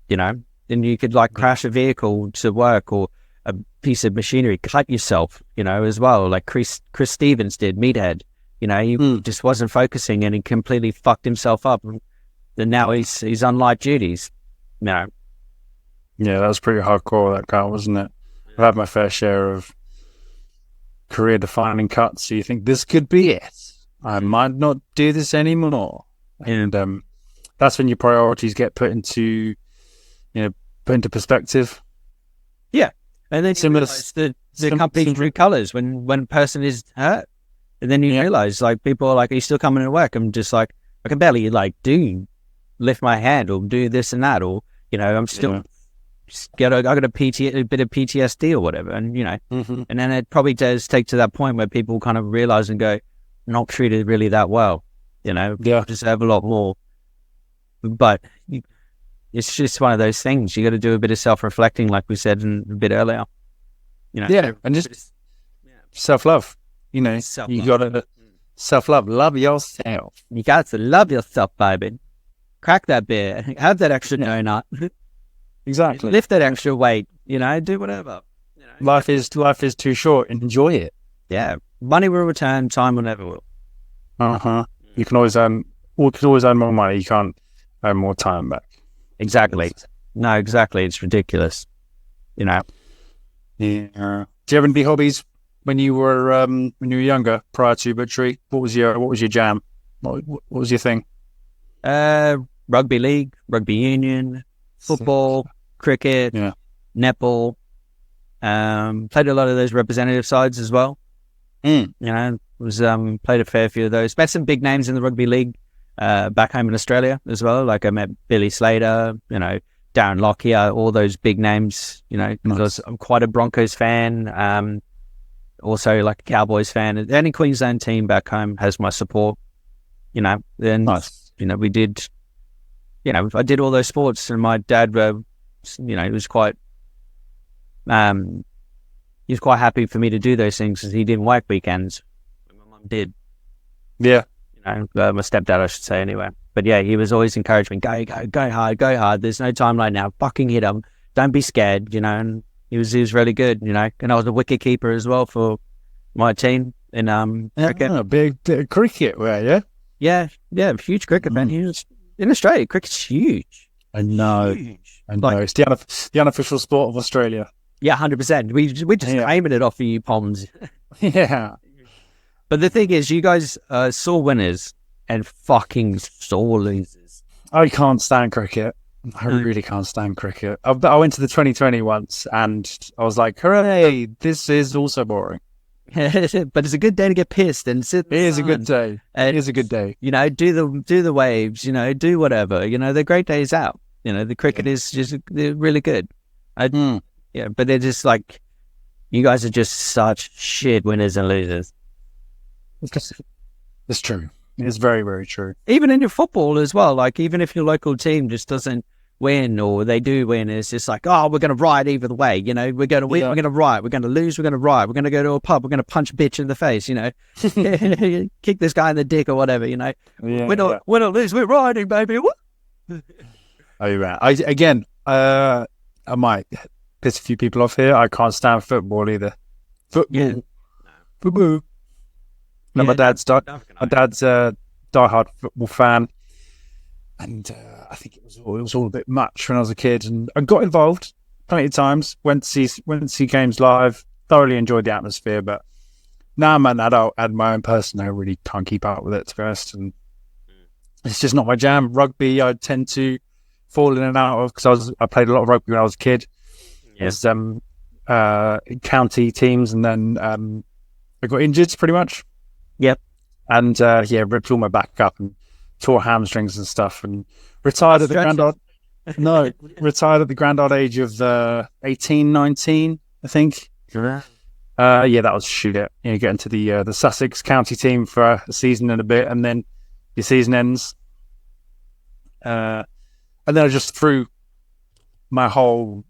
then you could crash a vehicle to work, or a piece of machinery, cut yourself, as well, like Chris Stevens did, Meathead. He just wasn't focusing, and he completely fucked himself up. And now he's on light duties. Yeah, that was pretty hardcore, that cut, wasn't it? I've had my fair share of career-defining cuts. So you think, this could be it. I might not do this anymore. And that's when your priorities get put into perspective. Yeah. And then you realize the company's true colours when a person is hurt. And then you realize, people are like, are you still coming to work? I'm just like, I can barely lift my hand or do this and that, or, I'm still, I got a bit of PTSD or whatever. And, and then it probably does take to that point where people kind of realize and go, not treated really that well, deserve a lot more. But it's just one of those things. You got to do a bit of self-reflecting, like we said a bit earlier. And just self-love. Self-love. You got to self-love. Love yourself. You got to love yourself, baby. Crack that beer. Have that extra donut. Exactly. Lift that extra weight. Do whatever. Life is too short. Enjoy it. Yeah. Money will return. Time will never will. You can always earn more money. You can't earn more time back. Exactly. No, exactly. It's ridiculous. Yeah. Do you have any hobbies when you were younger, prior to butchery? What was your jam? What was your thing? Rugby league, rugby union, football, cricket, netball. Played a lot of those representative sides as well. Played a fair few of those. Met some big names in the rugby league. back home in Australia as well. Like I met Billy Slater, Darren Lockyer, all those big names, because I'm quite a Broncos fan. Also like a Cowboys fan. Any Queensland team back home has my support, and, Nice. we did, I did all those sports, and my dad, he was quite happy for me to do those things because he didn't work weekends. My mum did. Yeah. My stepdad, I should say, anyway. But yeah, he was always encouraging, go hard, go hard. There's no time like now. Fucking hit him. Don't be scared, and he was really good, and I was a wicket keeper as well for my team in cricket. A big cricket, yeah? Yeah, huge cricket fan. He was in Australia. Cricket's huge. I know. Huge. I know. It's the unofficial sport of Australia. Yeah, 100%. We just aiming it off of you, Poms. Yeah. But the thing is, you guys saw winners and fucking saw losers. I can't stand cricket. I really can't stand cricket. I went to the 2020 once and I was like, hooray, this is also boring. But it's a good day to get pissed and sit. It is a good day. And, it is a good day. Do the waves, do whatever. They're great days out. The cricket is just really good. Yeah, but they're just like, you guys are just such shit winners and losers. It's true. It's very, very true. Even in your football as well. Like, even if your local team just doesn't win or they do win, it's just like, oh, we're going to ride either way. We're going to win, we're going to ride. We're going to lose, we're going to ride. We're going to go to a pub, we're going to punch a bitch in the face, kick this guy in the dick or whatever, Win or lose, we're riding, baby. Oh, yeah. I might piss a few people off here. I can't stand football either. Football. No, my dad's a diehard football fan, and I think it was all a bit much when I was a kid. And I got involved plenty of times. Went to see games live. Thoroughly enjoyed the atmosphere. But now I'm an adult, and my own person, I really can't keep up with it, to be honest. And it's just not my jam. Rugby, I tend to fall in and out of because I played a lot of rugby when I was a kid. Yes. County teams, and then I got injured pretty much. Yep. And ripped all my back up and tore hamstrings and stuff, and retired at the grand old age of 18, 19, I think. Yeah. That was shoot it. Get into the Sussex county team for a season and a bit, and then your season ends. And then I just threw my whole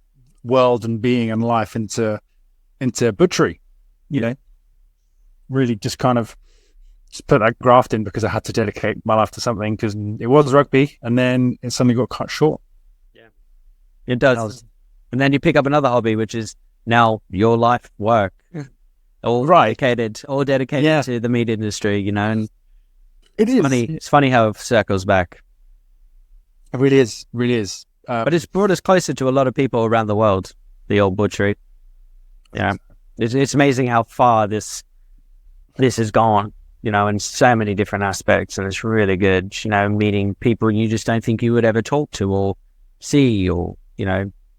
world and being and life into butchery. Really just kind of just put that graft in because I had to dedicate my life to something because it was rugby, and then it suddenly got cut short. Yeah, it does. And then you pick up another hobby, which is now your life work, all dedicated to the meat industry. And it is funny. It's funny how it circles back. It really is. But it's brought us closer to a lot of people around the world. The old butchery. Yeah, it's amazing how far this has gone. In so many different aspects, and it's really good, meeting people you just don't think you would ever talk to or see, or,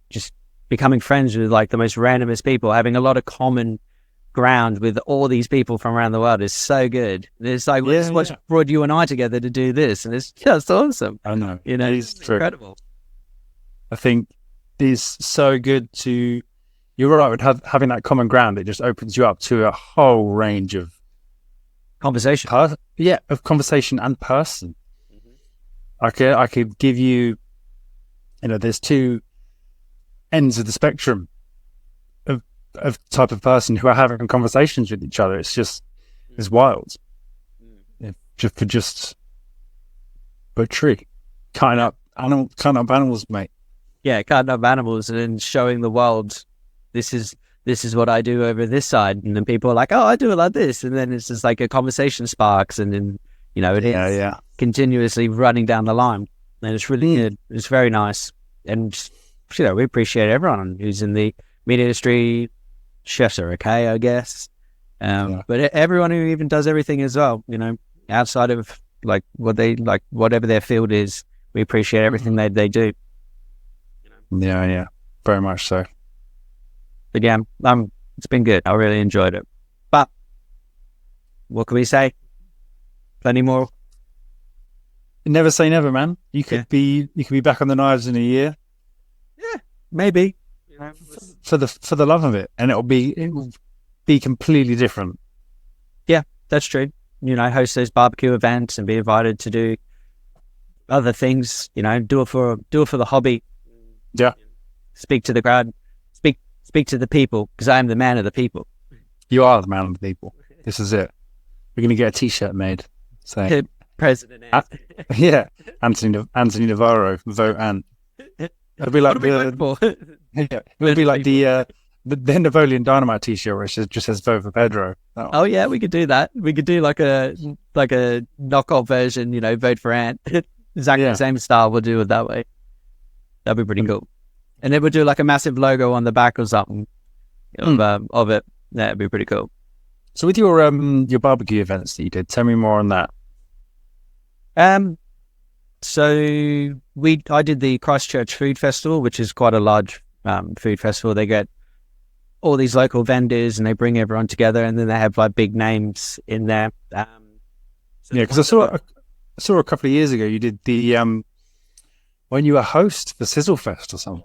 just becoming friends with like the most randomest people, having a lot of common ground with all these people from around the world is so good. It's like, what's brought you and I together to do this? And it's just awesome. I know. It's incredible. I think it's so good to, you're right, with having that common ground, it just opens you up to a whole range of conversation. Of conversation and person. Mm-hmm. I could give you, there's two ends of the spectrum of type of person who are having conversations with each other. It's wild. Just butchery, cutting up animals, mate. Yeah, cutting up animals and showing the world this is what I do over this side, and then people are like, oh, I do it like this, and then it's just like a conversation sparks, and then it is continuously running down the line, and it's really good. It's very nice, and we appreciate everyone who's in the meat industry. Chefs are okay, I guess, but everyone who even does everything as well, outside of like what they like, whatever their field is, we appreciate everything they do. Yeah, very much so. Again, it's been good. I really enjoyed it. But what can we say? Plenty more never say never, man. You could be back on the knives in a year. Yeah, maybe. You know, for the love of it, and it will be completely different. Yeah, that's true. You know, host those barbecue events and be invited to do other things. You know, do it for the hobby. Yeah, speak to the crowd, speak to the people, because I am the man of the people. You are the man of the people. This is it. We're going to get a T-shirt made. So President Ant. Yeah, Anthony Navarro, vote Ant. It'll be like it'll be like the Napoleon Dynamite T-shirt where it just says vote for Pedro. Oh yeah, we could do that. We could do like a knockoff version. You know, vote for Ant. Exactly the same style. We'll do it that way. That'd be pretty cool. And then we'll do like a massive logo on the back or something of it. That'd be pretty cool. So with your barbecue events that you did, tell me more on that. So I did the Christchurch Food Festival, which is quite a large food festival. They get all these local vendors and they bring everyone together, and then they have like big names in there. Because I saw a couple of years ago you did the when you were host for Sizzle Fest or something.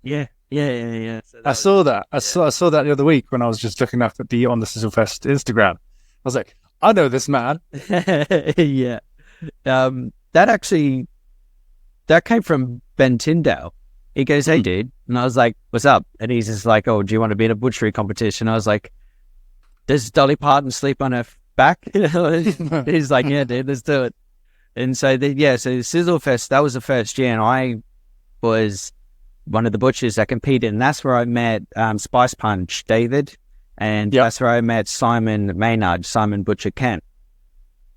Yeah. So I saw that. I saw that the other week when I was just looking up at on the Sizzle Fest Instagram. I was like, I know this man. Yeah. That came from Ben Tyndale. He goes, "Hey, dude," and I was like, "What's up?" And he's just like, "Oh, do you want to be in a butchery competition?" I was like, "Does Dolly Parton sleep on her back?" He's like, "Yeah, dude, let's do it." And so so Sizzle Fest, that was the first year, and I was one of the butchers that competed, and that's where I met Spice Punch David, and that's where I met Simon Maynard, Simon Butcher Kent,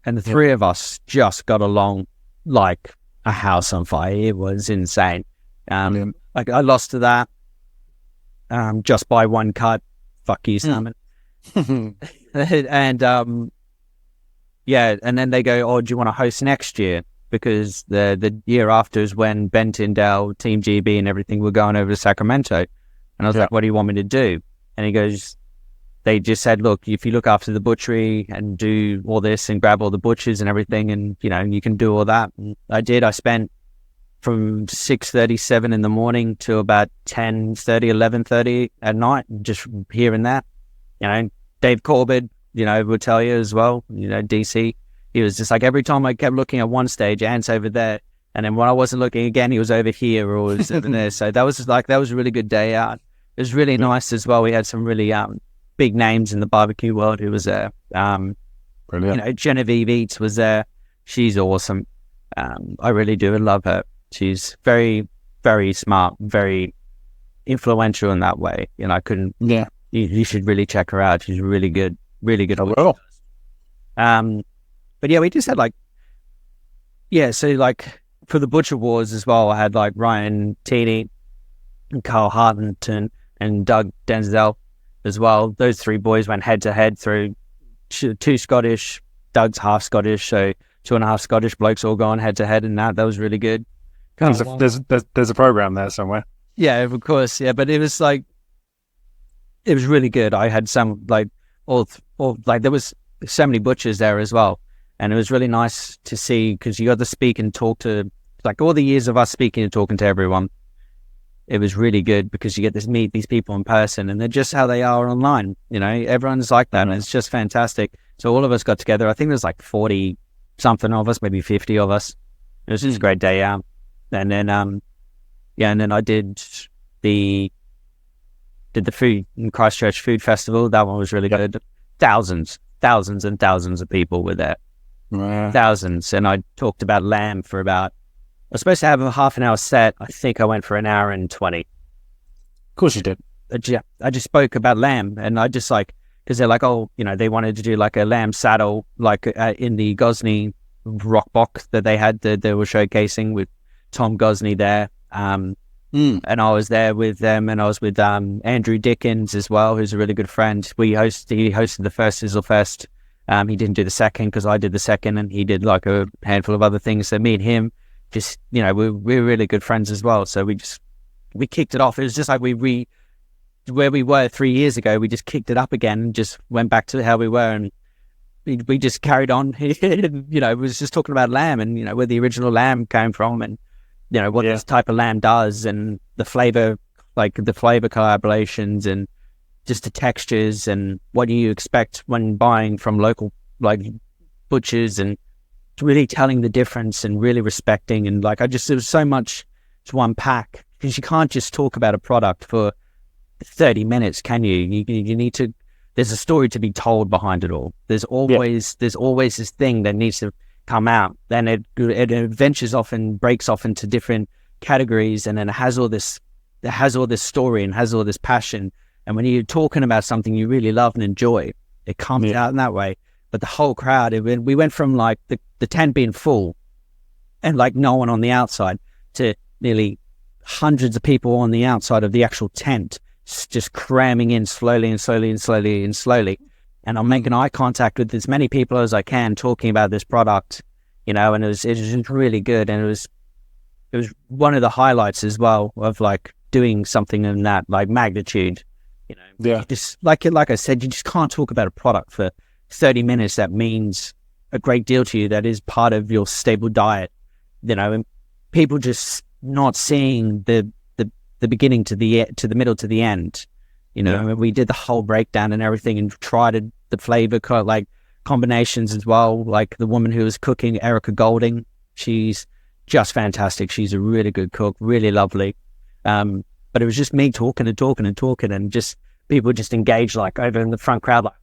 and the three of us just got along like a house on fire. It was insane. Like I lost to that just by one cut. Fuck you, Simon. And and then they go, "Oh, do you want to host next year?" Because the year after is when Ben Tyndale, Team GB and everything were going over to Sacramento. And I was like, "What do you want me to do?" And he goes, they just said, "Look, if you look after the butchery and do all this and grab all the butchers and everything, and you know, you can do all that." And I did. I spent from 6:37 in the morning to about 10:30, 11:30 at night, just here and there. You know, Dave Corbett, you know, will tell you as well, you know, DC. He was just like, every time I kept looking at one stage, Ant's over there. And then when I wasn't looking again, he was over here or was over there. So that was a really good day out. It was really nice as well. We had some really big names in the barbecue world who was there. Brilliant. You know, Genevieve Eats was there. She's awesome. I really do love her. She's very, very smart, very influential in that way. You know, you should really check her out. She's really good. Really good. I will. But yeah, we just had so like for the Butcher Wars as well, I had like Ryan Teeney and Carl Hartington and Doug Denzel as well. Those three boys went head to head through two Scottish, Doug's half Scottish, so 2.5 Scottish blokes all going head to head, and that was really good. There's a program there somewhere. Yeah, of course. Yeah, but it was really good. I had some there was so many butchers there as well. And it was really nice to see, because you got to speak and talk to, like all the years of us speaking and talking to everyone. It was really good because you get to meet these people in person, and they're just how they are online. You know, everyone's like that, and it's just fantastic. So all of us got together. I think there's like 40 something of us, maybe 50 of us. It was just a great day out. And then, and then I did the food in Christchurch Food Festival. That one was really good. Thousands and thousands of people were there. Wow. Thousands. And I talked about lamb for I was supposed to have a half an hour set. I think I went for an hour and 20. Of course you did. I just spoke about lamb, and I just because they're like, oh, you know, they wanted to do like a lamb saddle, like in the Gosney rock box that they had that they were showcasing with Tom Gosney there. And I was there with them, and I was with Andrew Dickens as well, who's a really good friend. He hosted the first Sizzle Fest. He didn't do the second because I did the second, and he did like a handful of other things. So me and him, just, you know, we're really good friends as well. So we kicked it off. It was just like where we were 3 years ago, we just kicked it up again and just went back to how we were. And we just carried on. You know, it was just talking about lamb and, you know, where the original lamb came from and, you know, what this type of lamb does and the flavor, like the flavor collaborations and just the textures and what you expect when buying from local, like, butchers, and really telling the difference and really respecting. And like, there was so much to unpack because you can't just talk about a product for 30 minutes, can you? You need to, there's a story to be told behind it all. There's always this thing that needs to come out. Then it ventures off and breaks off into different categories, and then it has all this story and has all this passion. And when you're talking about something you really love and enjoy, it comes out in that way. But the whole crowd, we went from like the tent being full and like no one on the outside to nearly hundreds of people on the outside of the actual tent, just cramming in slowly and slowly and slowly and slowly. And I'm making eye contact with as many people as I can talking about this product, you know, and it was really good. And it was one of the highlights as well of like doing something in that like magnitude, you know. Yeah. Just like I said, you just can't talk about a product for 30 minutes that means a great deal to you, that is part of your stable diet, you know, and people just not seeing the beginning to the middle to the end, you know. I mean, we did the whole breakdown and everything and tried the flavor like combinations as well. Like the woman who was cooking, Erica Golding, she's just fantastic. She's a really good cook, really lovely. But it was just me talking and just people just engaged like over in the front crowd. Like,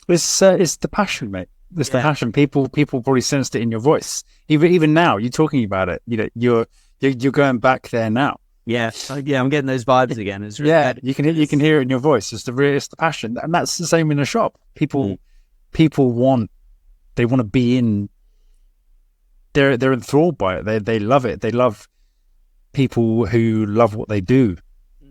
it's the passion, mate. It's the passion. People probably sensed it in your voice. Even now, you're talking about it. You know, you're going back there now. Yeah, I'm getting those vibes again. It's really you can hear it in your voice. It's the passion, and that's the same in a shop. People want to be in. They're enthralled by it. They love it. They love people who love what they do,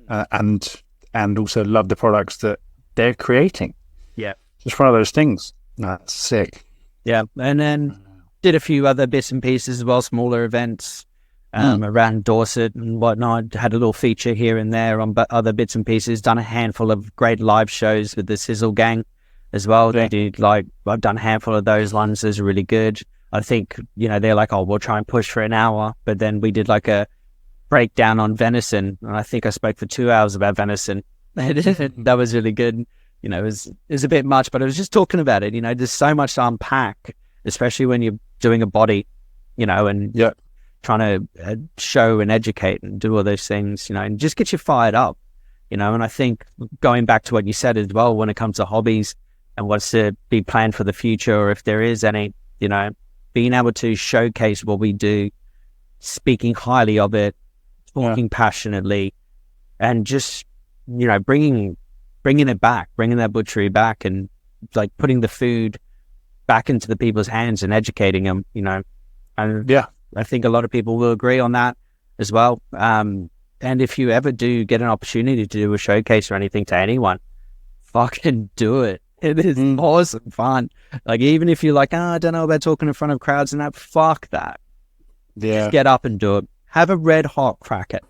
and also love the products that they're creating. Yeah, it's one of those things. That's sick. Yeah, and then did a few other bits and pieces as well, smaller events around Dorset and whatnot. Had a little feature here and there on other bits and pieces. Done a handful of great live shows with the Sizzle Gang as well. They did I've done a handful of those ones. Those are really good. I think, you know, they're like, oh, we'll try and push for an hour, but then we did like a breakdown on venison, and I think I spoke for 2 hours about venison. That was really good. You know, it was a bit much, but I was just talking about it. You know, there's so much to unpack, especially when you're doing a body, you know, and trying to show and educate and do all those things, you know, and just get you fired up, you know. And I think going back to what you said as well, when it comes to hobbies and what's to be planned for the future, or if there is any, you know, being able to showcase what we do, speaking highly of it, talking passionately, and just, you know, bringing it back, bringing that butchery back, and like putting the food back into the people's hands and educating them, you know. And I think a lot of people will agree on that as well. And if you ever do get an opportunity to do a showcase or anything to anyone, fucking do it. It is awesome fun. Like, even if you're like, I don't know about talking in front of crowds and that, fuck that. Just get up and do it. Have a red hot crack at it.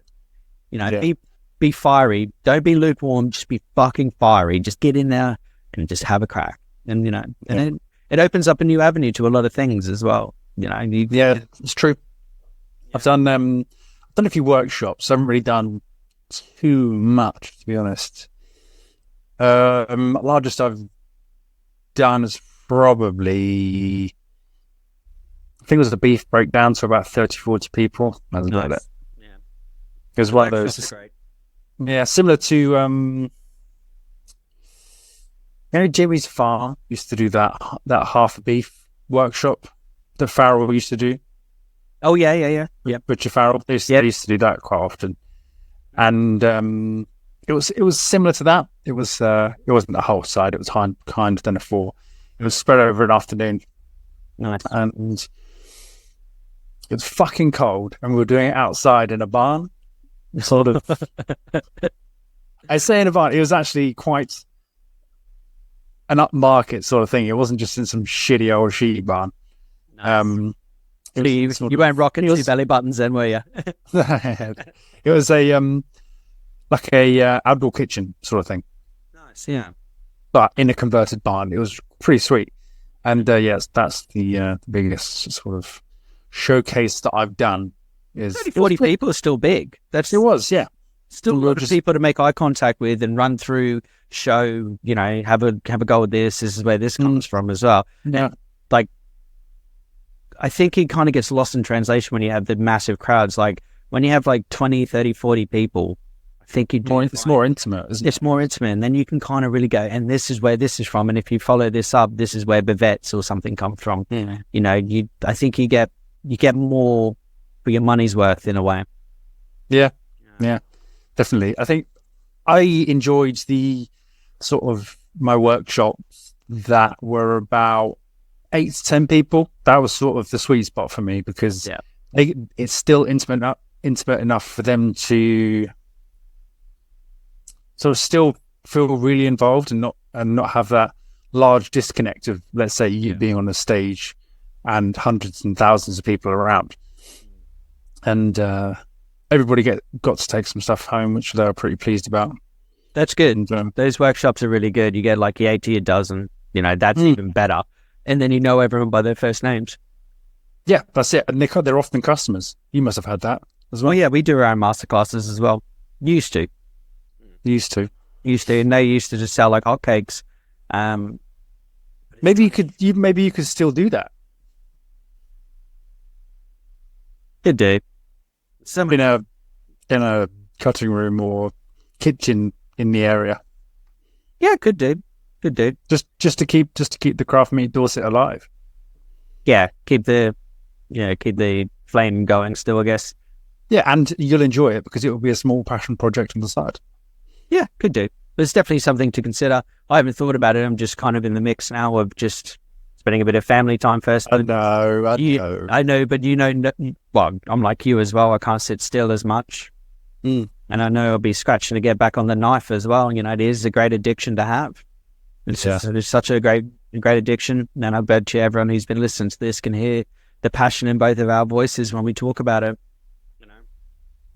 You know, be fiery. Don't be lukewarm. Just be fucking fiery. Just get in there and just have a crack. And, you know, and it opens up a new avenue to a lot of things as well. You know, it's true. I've done a few workshops. I haven't really done too much, to be honest. Largest I've done is probably, I think it was the beef breakdown, so about 30-40 people. That's about it. Yeah, it was one of those. Yeah, similar to you know, Jimmy's Farm used to do that half a beef workshop that Farrell used to do. Oh yeah. Butcher Farrell. They used to do that quite often, and it was similar to that. It wasn't the whole side. It was kind than a 4. It was spread over an afternoon. Nice. And it was fucking cold, and we were doing it outside in a barn. Sort of. I say in a barn. It was actually quite an upmarket sort of thing. It wasn't just in some shitty old sheep barn. Nice. You weren't rocking 2 belly buttons then, were you? It was a like a outdoor kitchen sort of thing. Nice, yeah. But in a converted barn. It was pretty sweet. And yes, that's the biggest sort of showcase that I've done. Is 30, 40 people is still big. It was, yeah. Still a lot of people to make eye contact with and run through, show, you know, have a go with this. This is where this comes from as well. Yeah. Like, I think it kind of gets lost in translation when you have the massive crowds. Like, when you have like 20, 30, 40 people, I think it's more intimate, isn't it? It's more intimate. And then you can kind of really go, and this is where this is from. And if you follow this up, this is where Bavets or something come from. Yeah. You know, I think you get more for your money's worth in a way. Yeah. Definitely. I think I enjoyed the sort of my workshops that were about 8 to 10 people. That was sort of the sweet spot for me, because it's still intimate enough for them to sort of still feel really involved and not have that large disconnect of, let's say, you being on the stage and hundreds and thousands of people around. And everybody got to take some stuff home, which they were pretty pleased about. That's good. And, those workshops are really good. You get like 8 to a dozen. You know, that's even better. And then you know everyone by their first names. Yeah, that's it. And they're often customers. You must have had that as well. Well, yeah, we do our own masterclasses as well. Used to. And they used to just sell like hotcakes. Maybe you could still do that. Could do. In a cutting room or kitchen in the area. Yeah, could do. Just to keep the Craft Meet Dorset alive. Yeah, keep the flame going still, I guess. Yeah, and you'll enjoy it because it will be a small passion project on the side. Yeah, could do. But it's definitely something to consider. I haven't thought about it. I'm just kind of in the mix now of just spending a bit of family time first. I know. I know, but well, I'm like you as well. I can't sit still as much. And I know I'll be scratching to get back on the knife as well. You know, it is a great addiction to have. It's such a great addiction. And I bet you everyone who's been listening to this can hear the passion in both of our voices when we talk about it. You know,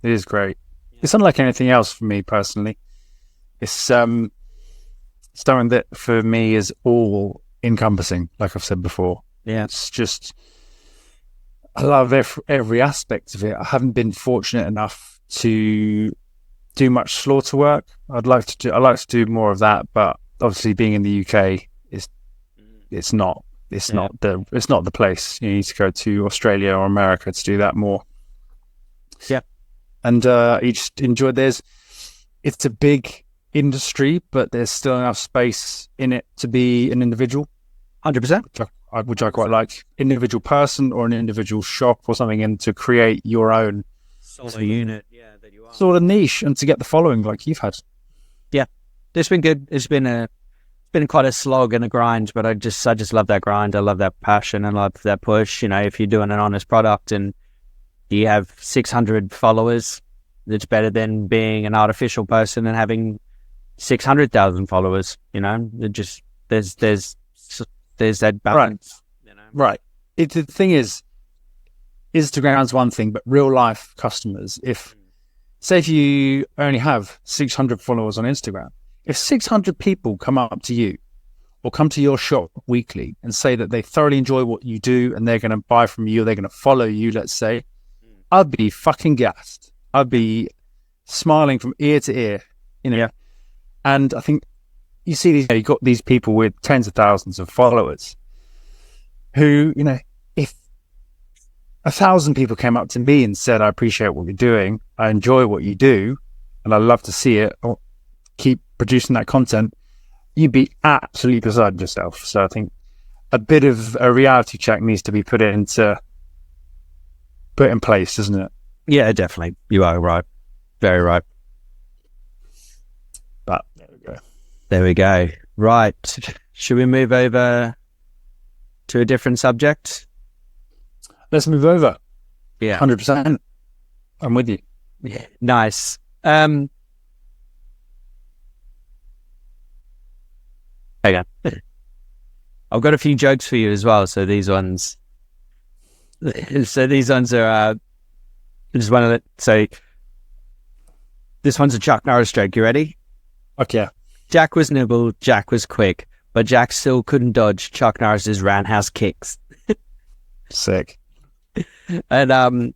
it is great. It's unlike anything else for me personally. It's something that for me is all encompassing, like I've said before. Yeah, it's just, I love every aspect of it. I haven't been fortunate enough to do much slaughter work. I like to do more of that, but obviously being in the UK it's not the place. You need to go to Australia or America to do that more. Yeah. And you just enjoy it's a big industry, but there's still enough space in it to be an individual. 100%. Which I quite like. Individual person or an individual shop or something, and to create your own solo unit, that you are. Sort of niche, and to get the following like you've had. Yeah. It's been good. It's been quite a slog and a grind, but I just love that grind. I love that passion and love that push. You know, if you're doing an honest product and you have 600 followers, it's better than being an artificial person and having 600,000 followers. You know, it just there's that balance. Right. You know? Right. The thing is, Instagram's one thing, but real life customers. If you only have 600 followers on Instagram, if 600 people come up to you or come to your shop weekly and say that they thoroughly enjoy what you do and they're going to buy from you, or they're going to follow you, let's say, I'd be fucking gassed. I'd be smiling from ear to ear, you know. Yeah. And I think you see you've got these people with tens of thousands of followers who, you know, if 1,000 people came up to me and said, I appreciate what you're doing, I enjoy what you do, and I love to see it, or keep producing that content, you'd be absolutely beside yourself. So I think a bit of a reality check needs to be put in place, doesn't it? Yeah, definitely. You are right. Very right. But there we go. Right. Should we move over to a different subject? Let's move over. Yeah. 100%. I'm with you. Yeah. Nice. Hang on. I've got a few jokes for you as well. So these ones are just one of the. So this one's a Chuck Norris joke. You ready? Okay. Jack was nimble, Jack was quick. but Jack still couldn't dodge Chuck Norris's roundhouse kicks. Sick. And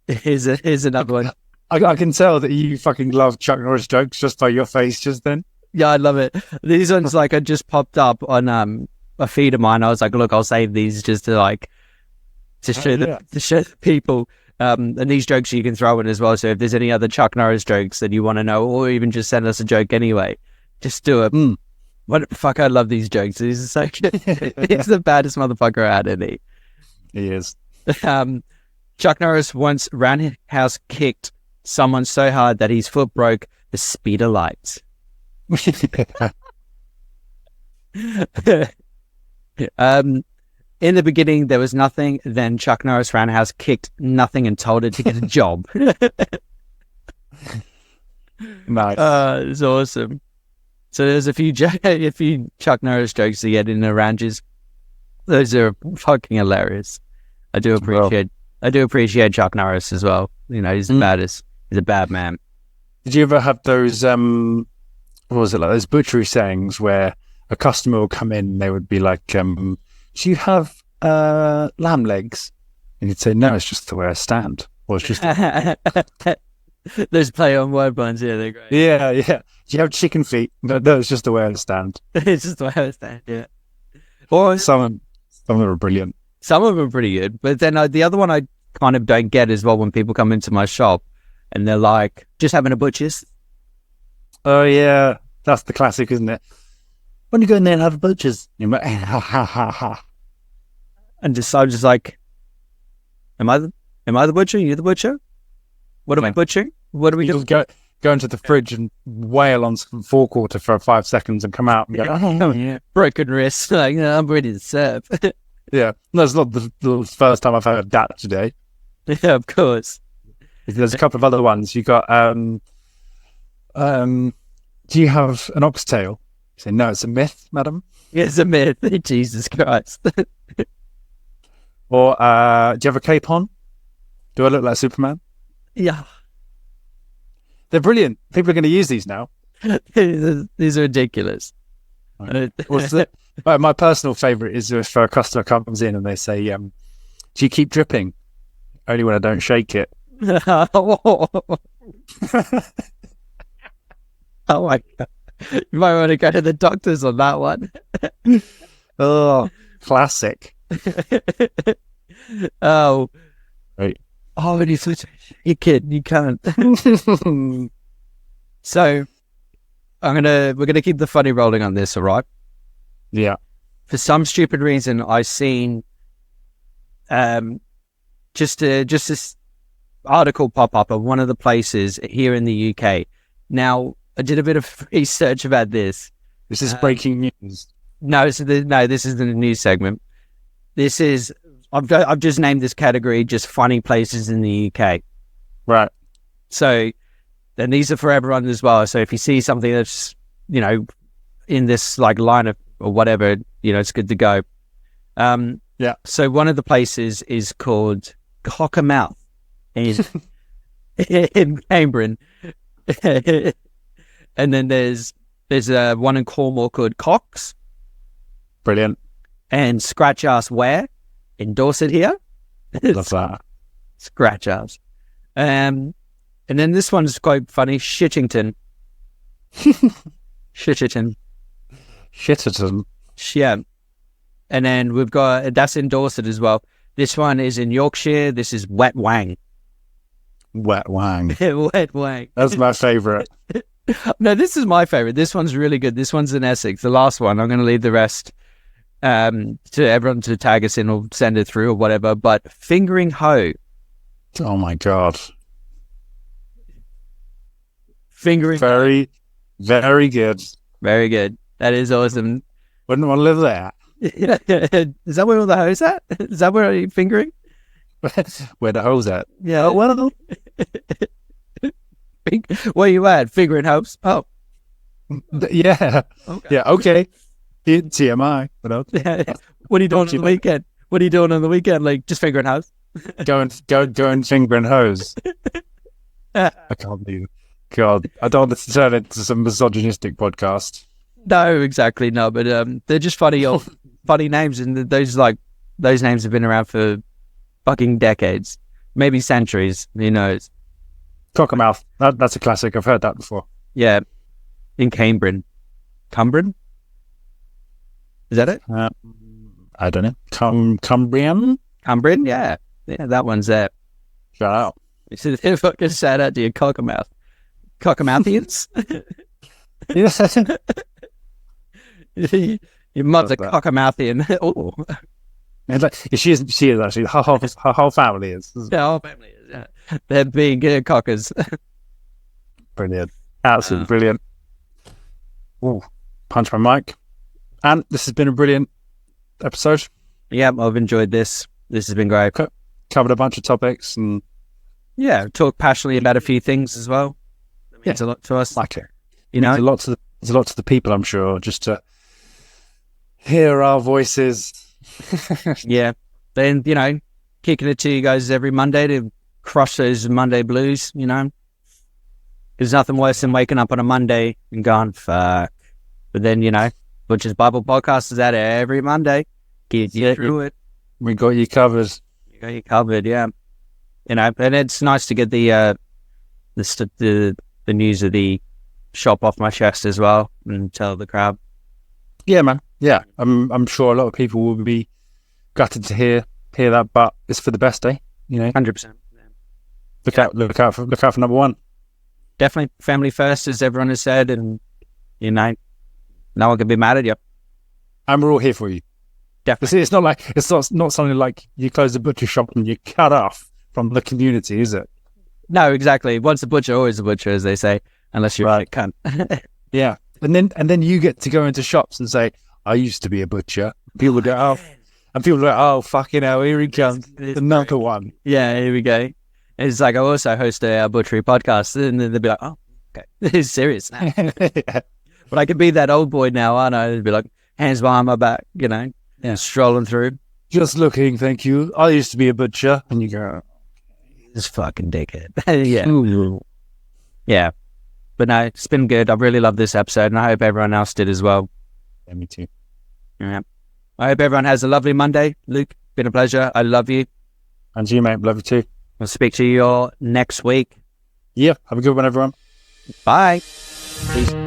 here's another one. I can tell that you fucking love Chuck Norris jokes just by your face just then. Yeah, I love it. These ones like I just popped up on a feed of mine. I was like, look, I'll save these just to show the people. And these jokes you can throw in as well. So if there's any other Chuck Norris jokes that you want to know, or even just send us a joke anyway, just do it. What fuck? I love these jokes. He's so good. He's the baddest motherfucker out, isn't he? He is. Chuck Norris once roundhouse kicked someone so hard that his foot broke the speeder lights. In the beginning, there was nothing. Then Chuck Norris roundhouse kicked nothing and told it to get a job. Nice. It's awesome. So there's a few Chuck Norris jokes to get in the ranches. Those are fucking hilarious. I do appreciate Chuck Norris as well. You know, he's the baddest. He's a bad man. Did you ever have those, what was it like, those butchery sayings where a customer would come in and they would be like, do you have lamb legs? And you'd say, no, it's just the way I stand. Or it's just... Those play on word ones, yeah, they're great. Yeah. Do you have chicken feet? No, it's just the way I stand. It's just the way I stand, yeah. Or some of them are brilliant. Some of them are pretty good. But then the other one I kind of don't get as well when people come into my shop and they're like, just having a butcher's. Oh, yeah. That's the classic, isn't it? When you go in there and have a butcher's, you're like, ha, ha, ha, ha. And I'm just like, am I the butcher? You the butcher? What am I butchering? What are we doing? Just go into the fridge and wail on some forequarter for 5 seconds and come out and go, oh, yeah. Broken wrist. Like, I'm ready to serve. Yeah. That's not the first time I've heard that today. Yeah, of course. There's a couple of other ones. You got, do you have an oxtail? You say, no, it's a myth, madam. Yeah, it's a myth. Jesus Christ. Or, do you have a cape on? Do I look like Superman? Yeah. They're brilliant. People are going to use these now. These are ridiculous. My personal favourite is if a customer comes in and they say, do you keep dripping? Only when I don't shake it. Oh my God. You might want to go to the doctors on that one. Oh, classic. Oh. Right. Oh, when you kid, you can't. So we're gonna keep the funny rolling on this, all right? Yeah. For some stupid reason, I seen just this article pop up of one of the places here in the UK. Now, I did a bit of research about this. This is breaking news. No, this isn't a news segment. This is I've just named this category just funny places in the UK. Right. So then these are for everyone as well. So if you see something that's, you know, in this like line of or whatever, you know, it's good to go. Yeah. So one of the places is called Cockermouth in Cambridge. And then there's one in Cornwall called Cox. Brilliant. And Scratch Ass Ware in Dorset here. Love that. Scratch Ass. And then this one's quite funny. Shittington. Shittington. Shitterton. Yeah. And then we've got, that's in Dorset as well. This one is in Yorkshire. This is Wet Wang. Wet Wang. Wet Wang. That's my favourite. No, this is my favourite. This one's really good. This one's in Essex. The last one, I'm going to leave the rest to everyone to tag us in or send it through or whatever. But Fingering Hoe. Oh my God. Fingering. Very, very good. Very good. That is awesome. Wouldn't want to live there. Is that where all the hoes at? Is that where you're fingering? Where the hoes at? Yeah. Oh, well. Where you at? Fingering hoes? Oh. Yeah. Okay. Yeah. Okay. TMI. What are you doing on the weekend? What are you doing on the weekend? Like just fingering hoes? Go and fingering hoes. I can't believe it. God, I don't want to turn it into some misogynistic podcast. No, exactly. No, but they're just funny names, and those names have been around for fucking decades, maybe centuries. Who knows? Cockermouth. That's a classic. I've heard that before. Yeah, in Cumbrian. Is that it? I don't know. Cumbrian? Cumbrian? Yeah, that one's there. Shout out. Fucking shout out to your Cockermouth. Cockermouthians? Your mother's a Cockermouthian. Oh. She is actually. Her whole family is. Yeah, our family is. Yeah. They're being cockers. Brilliant. Absolutely brilliant. Ooh, punch my mic. And this has been a brilliant episode. Yeah, I've enjoyed this. This has been great. Covered a bunch of topics and talk passionately about a few things as well. That means a lot to us. Like it. You know, there's a lot to the people, I'm sure, just to hear our voices. Yeah. Then, kicking it to you guys every Monday to crush those Monday blues, There's nothing worse than waking up on a Monday and going, fuck. But then, Butcher's Bible Podcast is out every Monday. Get you through it. We got you covered. We got you covered, yeah. And it's nice to get the news of the shop off my chest as well and tell the crowd. Yeah, man. Yeah, I'm sure a lot of people will be gutted to hear that, but it's for the best, 100%. Look out for number one. Definitely family first, as everyone has said, and no one can be mad at you. And we're all here for you. Definitely. It's not something like you close the butcher shop and you cut off from the community, is it? No, exactly. Once a butcher, always a butcher, as they say, unless you're right. A cunt. Yeah. And then you get to go into shops and say, I used to be a butcher. People go, oh, and people go, oh, fucking hell, here he comes. Another one. Yeah, here we go. And it's like, I also host a butchery podcast. And then they'll be like, oh, okay. It's serious now. Yeah. But I could be that old boy now, aren't I? They'd be like, hands behind my back, strolling through. Just looking, thank you. I used to be a butcher. And you go, this fucking dickhead. Yeah. Yeah. But no, it's been good. I really love this episode, and I hope everyone else did as well. Yeah, me too. Yeah. I hope everyone has a lovely Monday. Luke, been a pleasure. I love you. And you, mate. Love you too. I'll speak to you all next week. Yeah. Have a good one, everyone. Bye. Peace.